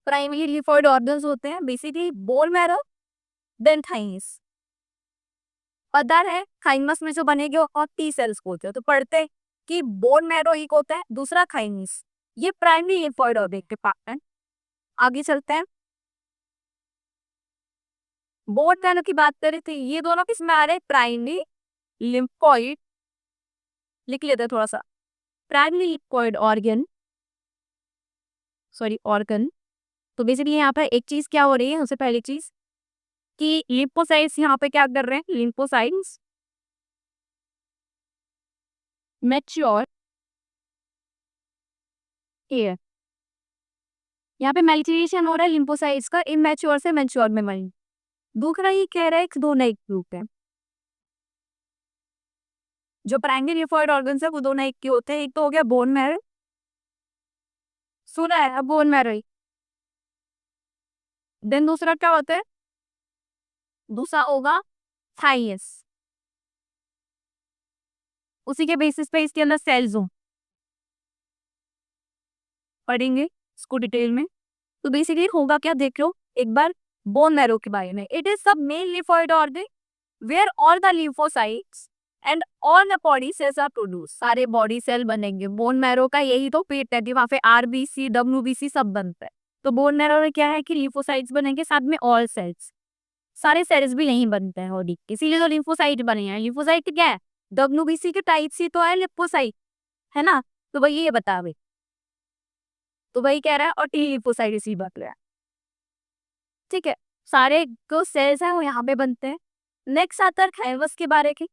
Speaker 1: प्राइमरी लिम्फोइड ऑर्गन्स होते हैं, basically bone marrow then thymus. पता है थाइमस में जो बनेगे और टी सेल्स होते हैं, तो पढ़ते हैं कि बोन मैरो एक होता है, दूसरा थाइमस। ये प्राइमरी लिम्फोइड ऑर्गन के पार्ट है। आगे चलते हैं, बोन मैरो की बात करें तो ये दोनों किस में आ रहे हैं, प्राइमरी लिम्फोइड। लिख लेते हैं थोड़ा सा, primary lymphoid organ, sorry organ. तो बेसिकली यहाँ पर एक चीज क्या हो रही है, सबसे पहली चीज कि लिम्फोसाइट्स यहाँ पे क्या कर रहे हैं, लिम्फोसाइट्स मैच्योर है, यहाँ पे मैच्योरेशन हो रहा है लिम्फोसाइट्स का, इमेच्योर से मैच्योर में बनी। दूसरा ये कह रहा है कि दो नए ग्रुप है, जो प्राइमरी लिम्फोइड ऑर्गन्स है वो दो नए के होते हैं। एक तो हो गया बोन मैरो, सुना है बोन मैरो ही। देन दूसरा क्या होता है, दूसरा होगा थाइस, उसी के बेसिस पे इसके अंदर सेल्स हो, पढ़ेंगे इसको डिटेल में। तो बेसिकली होगा क्या, देख लो एक बार बोन मैरो के बारे में। इट इज सब main lymphoid organ where all the lymphocytes and all the body cells are produce. सारे बॉडी सेल बनेंगे, बोन मैरो का यही तो पेट है कि वहाँ पे आरबीसी डब्ल्यूबीसी सब बनता है। तो बोन मैरो में क्या है कि लिम्फोसाइट्स बनेंगे, साथ में ऑल सेल्स, सारे सेल्स भी नहीं बनते हैं बॉडी के, इसीलिए तो लिम्फोसाइट बने हैं। लिम्फोसाइट क्या है, डब्ल्यूबीसी के टाइप से तो है लिम्फोसाइट, है ना। तो वही ये बता भाई, तो वही कह रहा है, और टी लिम्फोसाइट इसी बात रहा है। ठीक है, सारे जो सेल्स हैं वो यहाँ पे बनते हैं। नेक्स्ट आता है थाइमस के बारे की।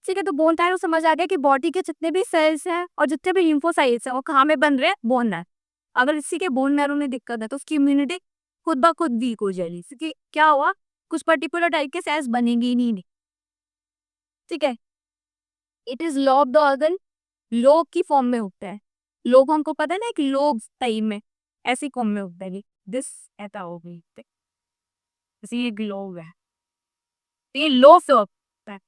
Speaker 1: ठीक है, तो बोन मैरो समझ आ गया कि बॉडी के जितने भी सेल्स हैं और जितने भी लिम्फोसाइट्स हैं वो कहाँ में बन रहे हैं, बोन मैरो। अगर किसी के बोन मैरो में दिक्कत है तो उसकी इम्यूनिटी खुद ब खुद वीक हो जाएगी, क्योंकि क्या हुआ, कुछ पर्टिकुलर टाइप के सेल्स बनेंगे ही नहीं। ठीक है, it is lobe the organ, lobe की फॉर्म में होता है। लोब हमको पता है ना, एक लोब टाइप में ऐसी फॉर्म में होता है, दिस ऐसा हो गई, जैसे ये ग्लोब है, तो ये लो से होता है।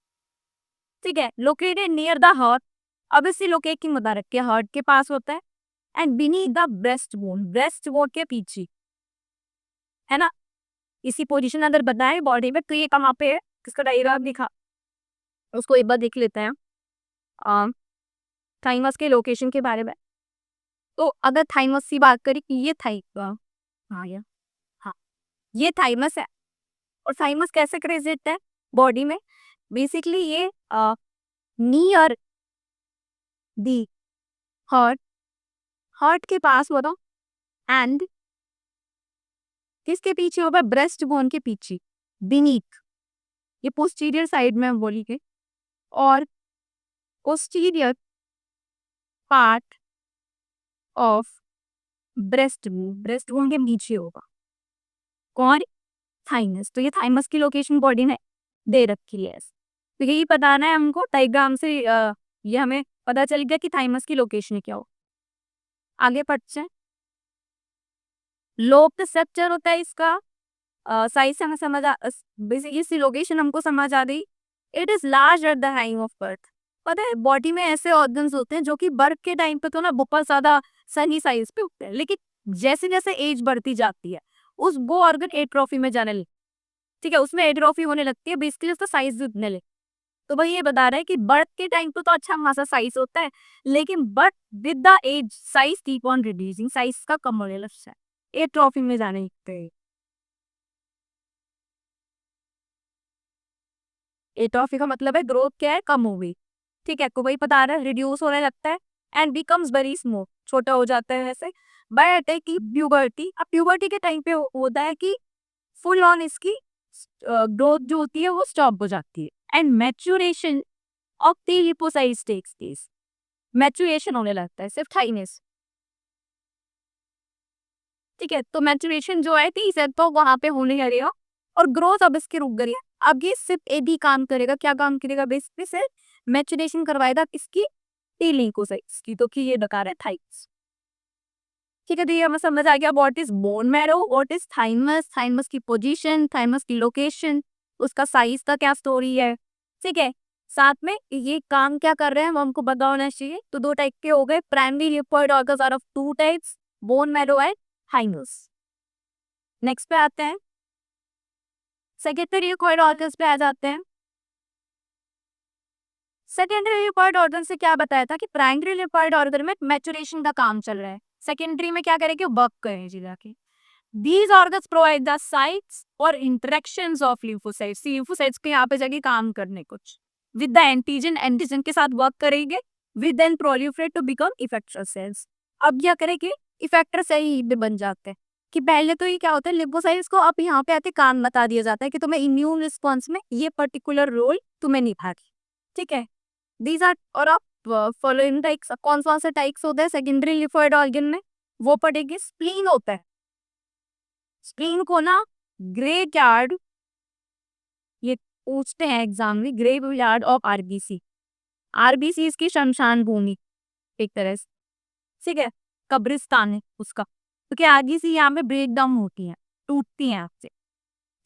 Speaker 1: ठीक है, लोकेटेड नियर द हार्ट। अब इसी लोकेटिंग बता रखे हार्ट के पास होता है, and beneath the breast bone, breast bone के पीछे, है ना। इसी पोजीशन अगर बताए बॉडी में तो ये कहाँ पे है, किसका डायग्राम दिखा, उसको एक बार देख लेते हैं। थाइमस के लोकेशन के बारे में। तो अगर थाइमस की बात करें कि ये हाँ या हाँ ये थाइमस है। और थाइमस कैसे प्रेजेंट है बॉडी में? बेसिकली ये नियर दी हार्ट, हार्ट के पास होता एंड किसके पीछे होगा? ब्रेस्ट बोन के पीछे, बीनीथ, ये पोस्टीरियर साइड में बोली गई। और posterior part of breast bone, breast bone के नीचे होगा कौन? थाइमस। तो ये थाइमस की लोकेशन बॉडी ने दे रखी है। तो यही बताना है हमको डायग्राम से। ये हमें पता चल गया कि थाइमस की लोकेशन क्या हो। आगे बढ़ते हैं। लोब स्ट्रक्चर होता है इसका, साइज से हमें समझ आ, बेसिकली इसकी लोकेशन हमको समझ आ गई। It is large at the time of birth. पता है बॉडी में ऐसे ऑर्गन्स होते हैं जो कि बर्थ के टाइम पे तो ना बहुत ज्यादा सनी साइज पे होते हैं, लेकिन जैसे जैसे एज बढ़ती जाती है उस वो ऑर्गन एट्रोफी में जाने लगते, ठीक है, उसमें एट्रोफी होने लगती है, बेसिकली उसका साइज उतने लगता है। तो भाई ये बता रहा है कि बर्थ के टाइम पे तो अच्छा खासा साइज होता है, लेकिन but with the age size keep on reducing, size का कम होने लगता है, एट्रोफी में जाने लगते हैं। एट्रोफी का मतलब है ग्रोथ क्या है? कम हो गई, ठीक है, को वही बता रहा है, रिड्यूस होने लगता है एंड बिकम्स वेरी स्मॉल, छोटा हो जाता है ऐसे। बाय की प्यूबर्टी, अब प्यूबर्टी के टाइम पे होता है कि फुल ऑन इसकी ग्रोथ जो होती है वो स्टॉप हो जाती है and maturation of the lymphocytes takes place, maturation होने लगता है सिर्फ थाइनेस, ठीक है। तो मैच्योरेशन जो है 30 है तो वहां पे होने लगेगा और ग्रोथ अब इसकी रुक गई है। अब ये सिर्फ एक ही काम करेगा, क्या काम करेगा? बेसिकली सिर्फ मैच्योरेशन करवाएगा किसकी? टेलिकोसाइट्स की, तो कि ये बता रहा है थाइमस, ठीक है। तो ये हमें समझ आ गया what is bone marrow, what is thymus, thymus की पोजीशन, थाइमस की लोकेशन, उसका साइज का क्या स्टोरी है, ठीक है। साथ में ये काम क्या कर रहे हैं वो हमको पता होना चाहिए। तो दो टाइप के हो गए, primary lipoid organs are of two types, bone marrow and thymus. Next पे आते हैं, सेकेंडरी लिपोइड ऑर्गन्स पे आ जाते हैं। सेकेंडरी लिपोइड ऑर्गन से क्या बताया था कि प्राइमरी लिपोइड ऑर्गन में मैच्योरेशन का काम चल रहा है, सेकेंडरी में क्या करेंगे? वर्क करेंगे जाके। These organs provide the sites or interactions of lymphocytes. Lymphocytes के यहाँ पे जाके काम करने कुछ with the antigen, antigen के साथ वर्क करेंगे with then proliferate to become effector cells. अब क्या करेंगे? इफेक्टर सेल भी बन जाते हैं। कि पहले तो ये क्या होता है, लिम्फोसाइट्स को अब यहाँ पे आते काम बता दिया जाता है कि तुम्हें इम्यून रिस्पॉन्स में ये पर्टिकुलर रोल तुम्हें निभागी, ठीक है। दीज आर और आप फॉलोइंग टाइप्स, कौन कौन से टाइप्स होते हैं सेकेंडरी लिम्फोइड ऑर्गन में? वो पढ़ेगी। स्प्लीन होता है, स्प्लीन को ना ग्रेव यार्ड, ये पूछते हैं एग्जाम में, graveyard of RBC, RBC इसकी शमशान भूमि एक तरह से, ठीक है, कब्रिस्तान है उसका। तो क्या आरबीसी यहाँ पे ब्रेक डाउन होती है, टूटती हैं आपसे,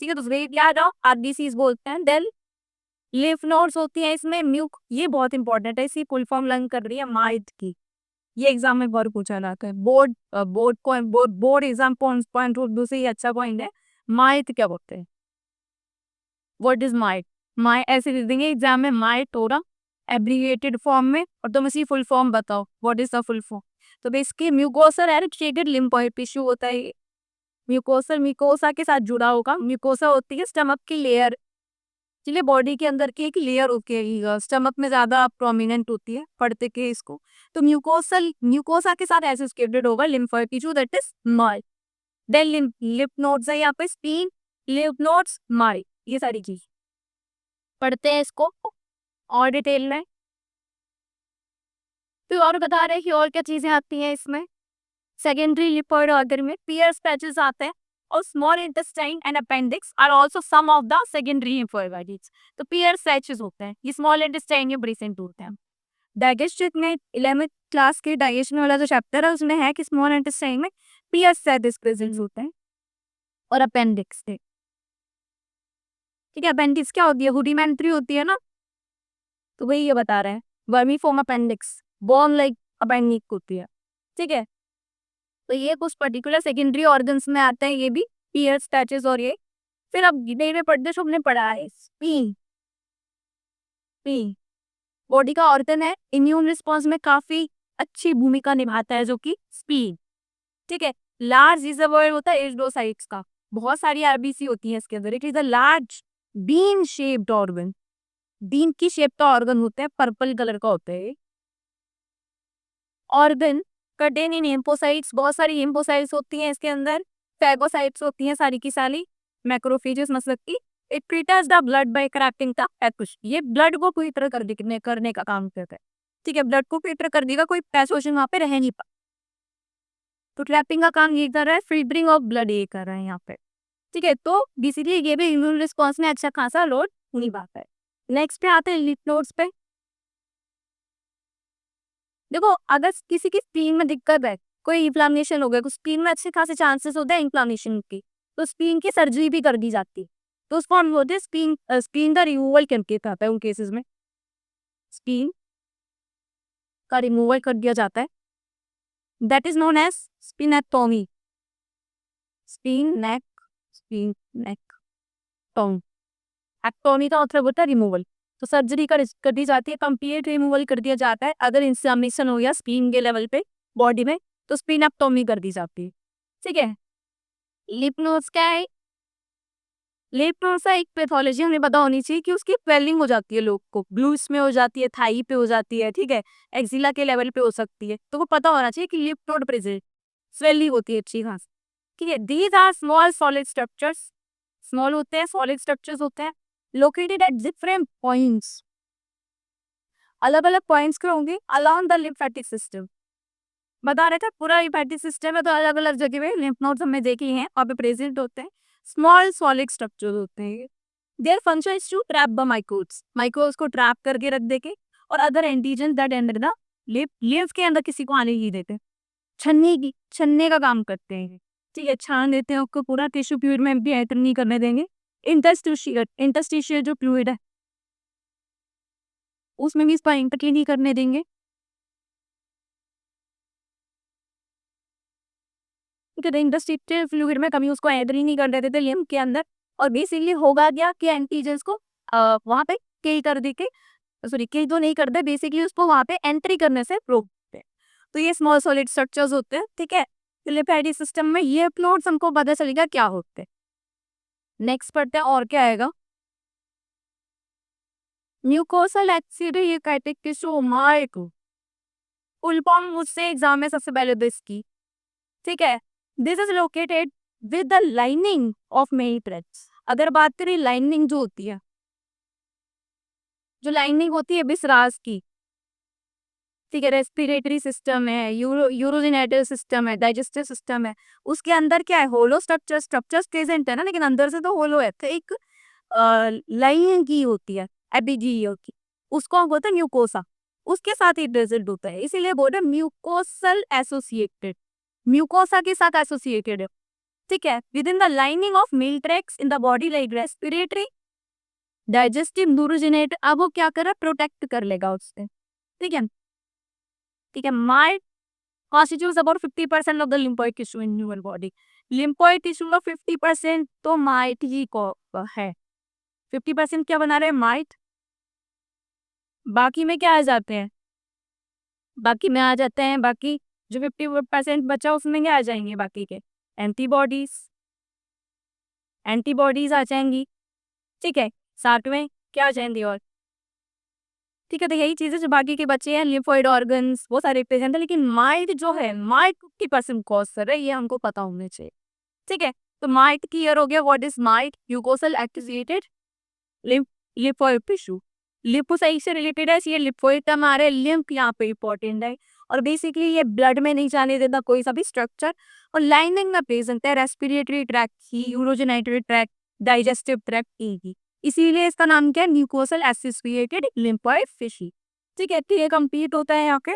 Speaker 1: ठीक है। तो ग्रेव यार्ड ऑफ आरबीसी बोलते हैं। देन लिम्फ नोड्स होती हैं इसमें, म्यूक, ये बहुत इंपॉर्टेंट है, इसी फुल फॉर्म लर्न कर रही है माइट की, ये एग्जाम में बहुत पूछा जाता है। बोर्ड एग्जाम पॉइंट दूसरी अच्छा पॉइंट है। माइट क्या बोलते हैं? What is might? माइट ऐसे लिख देंगे एग्जाम में, माइट हो रहा एब्रीविएटेड फॉर्म में, और तुम इसी फुल फॉर्म बताओ what is the full form. तो बेसिकली म्यूकोसर एरिथ्रेटेड लिम्फोइड टिश्यू होता है ये। म्यूकोसर म्यूकोसा के साथ जुड़ा होगा। म्यूकोसा होती है स्टमक की लेयर, चलिए बॉडी के अंदर की एक लेयर होती है, स्टमक में ज्यादा प्रोमिनेंट होती है पढ़ते के इसको। तो म्यूकोसल म्यूकोसा के साथ एसोसिएटेड होगा lymphoid tissue that is MALT. Then lymph nodes है यहाँ पे, स्प्लीन, लिम्फ नोड्स, माइट, ये सारी चीज पढ़ते हैं इसको और डिटेल में। तो और बता रहे हैं कि और क्या चीजें आती हैं इसमें। सेकेंडरी लिपोइड ऑर्गन में पियर्स पैचेस आते हैं और small intestine and appendix are also some of the secondary lipoid organs. तो पियर्स पैचेस होते हैं, ये स्मॉल इंटेस्टाइन में प्रेजेंट होते हैं। डाइजेस्टिव में 11th क्लास के डाइजेशन वाला जो चैप्टर है उसमें है कि स्मॉल इंटेस्टाइन में पियर्स पैचेस प्रेजेंट होते हैं और अपेंडिक्स, ठीक है। अपेंडिक्स क्या होती है? रुडिमेंट्री होती है ना, तो वही ये बता रहे हैं। Vermiform appendix born like appendix होती है, ठीक है। तो ये कुछ पर्टिकुलर सेकेंडरी ऑर्गन्स में आते हैं, ये भी पियर्स पैचेस। और ये फिर अब डिटेल में पढ़ते हमने पढ़ा है पी पी बॉडी का ऑर्गन है, इम्यून रिस्पॉन्स में काफी अच्छी भूमिका निभाता है, जो कि स्प्लीन। ठीक है, लार्ज रिजर्वोयर होता है एरिथ्रोसाइट्स का, बहुत सारी आरबीसी होती है इसके अंदर। It is a large bean shaped organ, bean की शेप का ऑर्गन होता है, पर्पल कलर का होता है ऑर्गन। कंटेन इन हिम्पोसाइट्स, बहुत सारी हिम्पोसाइट्स होती हैं इसके अंदर, फैगोसाइट्स होती हैं सारी की सारी, मैक्रोफेजेस मतलब की। It filters the blood by correcting the pathogen, ये ब्लड को फिल्टर करने का काम करता है। ठीक है, ब्लड को फिल्टर कर देगा, कोई पैथोजन वहां पे रह नहीं पा, तो ट्रैपिंग का काम ये कर रहा है, फिल्टरिंग ऑफ ब्लड ये कर रहा है यहाँ पे। ठीक है, तो बेसिकली ये भी इम्यून रिस्पॉन्स में अच्छा खासा लोड निभाता है। नेक्स्ट पे आते हैं लिम्फ नोड्स पे। देखो, अगर किसी की स्प्लीन में दिक्कत है, कोई इन्फ्लामेशन हो गया, कुछ स्प्लीन में अच्छे खासे चांसेस होते हैं इन्फ्लामेशन की, तो स्प्लीन की सर्जरी भी कर दी जाती है। तो उसको हम बोलते हैं स्प्लीन, स्प्लीन का रिमूवल करके आता है उन केसेस में, स्प्लीन का रिमूवल कर दिया जाता है, that is known as splenectomy. Spleen neck, spleen neck tome, ectomy का मतलब होता है रिमूवल। तो सर्जरी कर दी जाती है, कंप्लीट रिमूवल कर दिया जाता है। अगर इंफ्लेमेशन हो गया स्प्लीन के लेवल पे बॉडी में, तो स्प्लीनेक्टोमी कर दी जाती है। ठीक है, लिम्फ नोड्स क्या है? लिम्फ नोड्स का एक पैथोलॉजी हमें पता होनी चाहिए कि उसकी स्वेलिंग हो जाती है, लोग को ब्लूस में हो जाती है, थाई पे हो जाती है, ठीक है, एक्सिला के लेवल पे हो सकती है, तो वो पता होना चाहिए कि लिम्फ नोड प्रेजेंट, स्वेलिंग होती है अच्छी खास। ठीक है, these are small solid structures, small होते हैं, सॉलिड स्ट्रक्चर्स होते हैं, लोकेटेड एट डिफरेंट पॉइंट्स, अलग अलग पॉइंट्स के होंगे अलोंग द लिम्फेटिक सिस्टम। बता रहे थे पूरा लिम्फेटिक सिस्टम है, तो अलग अलग जगह पे लिम्फ नोड्स हमने देखे हैं, वहाँ पे प्रेजेंट होते हैं, स्मॉल सॉलिड स्ट्रक्चर होते हैं। Their function is to trap the microbes, microbes को ट्रैप करके रख देके, और other antigen that enter the lymph के अंदर किसी को आने ही देते, छन्ने का काम करते हैं। ठीक है, छान देते हैं उसको, पूरा टिश्यू फ्लूइड में भी एंटर नहीं करने देंगे। इंटरस्टिशियल जो फ्लूइड है उसमें भी इसका एंटर नहीं करने देंगे। इंटरस्टिशियल फ्लूइड में कभी उसको एंटर ही नहीं कर देते थे लिम्फ के अंदर, और बेसिकली होगा क्या कि एंटीजन्स को वहां पे किल कर दे के, सॉरी किल तो नहीं करते, बेसिकली उसको वहां पे एंट्री करने से रोकते हैं। तो ये स्मॉल सॉलिड स्ट्रक्चर्स होते हैं। ठीक है, लिम्फेटिक सिस्टम में ये प्लॉट्स हमको पता चलेगा क्या होते हैं। नेक्स्ट पढ़ते हैं और क्या आएगा, म्यूकोसल एक्सीडेंटिक टिश्यू माइक्रो, फुल फॉर्म मुझसे एग्जाम में सबसे पहले तो इसकी। ठीक है, this is located with the lining of many threads. अगर बात करें लाइनिंग जो होती है, जो लाइनिंग होती है बिसरास की, ठीक है, रेस्पिरेटरी सिस्टम है, यूरोजेनेटल सिस्टम है, डाइजेस्टिव सिस्टम है, उसके अंदर क्या है, होलो स्ट्रक्चर्स प्रेजेंट है ना, लेकिन अंदर से तो होलो है, तो एक लाइनिंग की होती है, एपिजीओ की, उसको हम बोलते हैं म्यूकोसा, उसके साथ ही प्रेजेंट होता है, इसीलिए बोलते हैं म्यूकोसल एसोसिएटेड, म्यूकोसा के साथ एसोसिएटेड है। ठीक है, within the lining of mill tracts in the body like respiratory, digestive, urogenital, अब वो क्या कर रहा है, प्रोटेक्ट कर लेगा उससे। ठीक है, ठीक है, might constitutes about 50% of the lymphoid tissue in human body. lymphoid tissue का 50% तो माइट ही को है, 50% क्या बना रहे हैं, माइट। बाकी में क्या आ जाते हैं, बाकी में आ जाते हैं, बाकी जो 50% बचा उसमें क्या आ जाएंगे, बाकी के एंटीबॉडीज, एंटीबॉडीज आ जाएंगी। ठीक है, साथ में क्या आ जाएंगी और, ठीक है, तो यही चीजें जो बाकी के बच्चे हैं, लिम्फोइड ऑर्गन्स वो सारे प्रेजेंट है, लेकिन माइट जो है, माइट 50% कॉज कर रहा है, ये हमको पता होने चाहिए। ठीक है, तो माइट क्लियर हो गया, what is might, mucosal activated lymphoid tissue, lymphocyte से रिलेटेड है, ये लिम्फोइड हमारे लिम्फ यहाँ पे इंपॉर्टेंट है, और बेसिकली ये ब्लड में नहीं जाने देता कोई सा भी स्ट्रक्चर, और लाइनिंग में प्रेजेंट है, रेस्पिरेटरी ट्रैक्ट की, यूरोजेनेटरी ट्रैक्ट, डाइजेस्टिव ट्रैक्ट की, इसीलिए इसका नाम क्या है, म्यूकोसल एसोसिएटेड लिम्फोइड टिश्यू। ठीक है, तो ये कंप्लीट होता है यहाँ पे।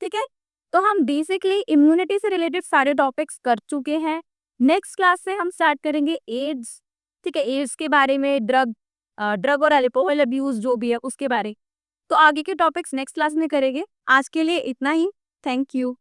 Speaker 1: ठीक है, तो हम बेसिकली इम्यूनिटी से रिलेटेड सारे टॉपिक्स कर चुके हैं। नेक्स्ट क्लास से हम स्टार्ट करेंगे एड्स। ठीक है, एड्स के बारे में, ड्रग और अल्कोहल अब्यूज जो भी है उसके बारे, तो आगे के टॉपिक्स नेक्स्ट क्लास में करेंगे। आज के लिए इतना ही, थैंक यू।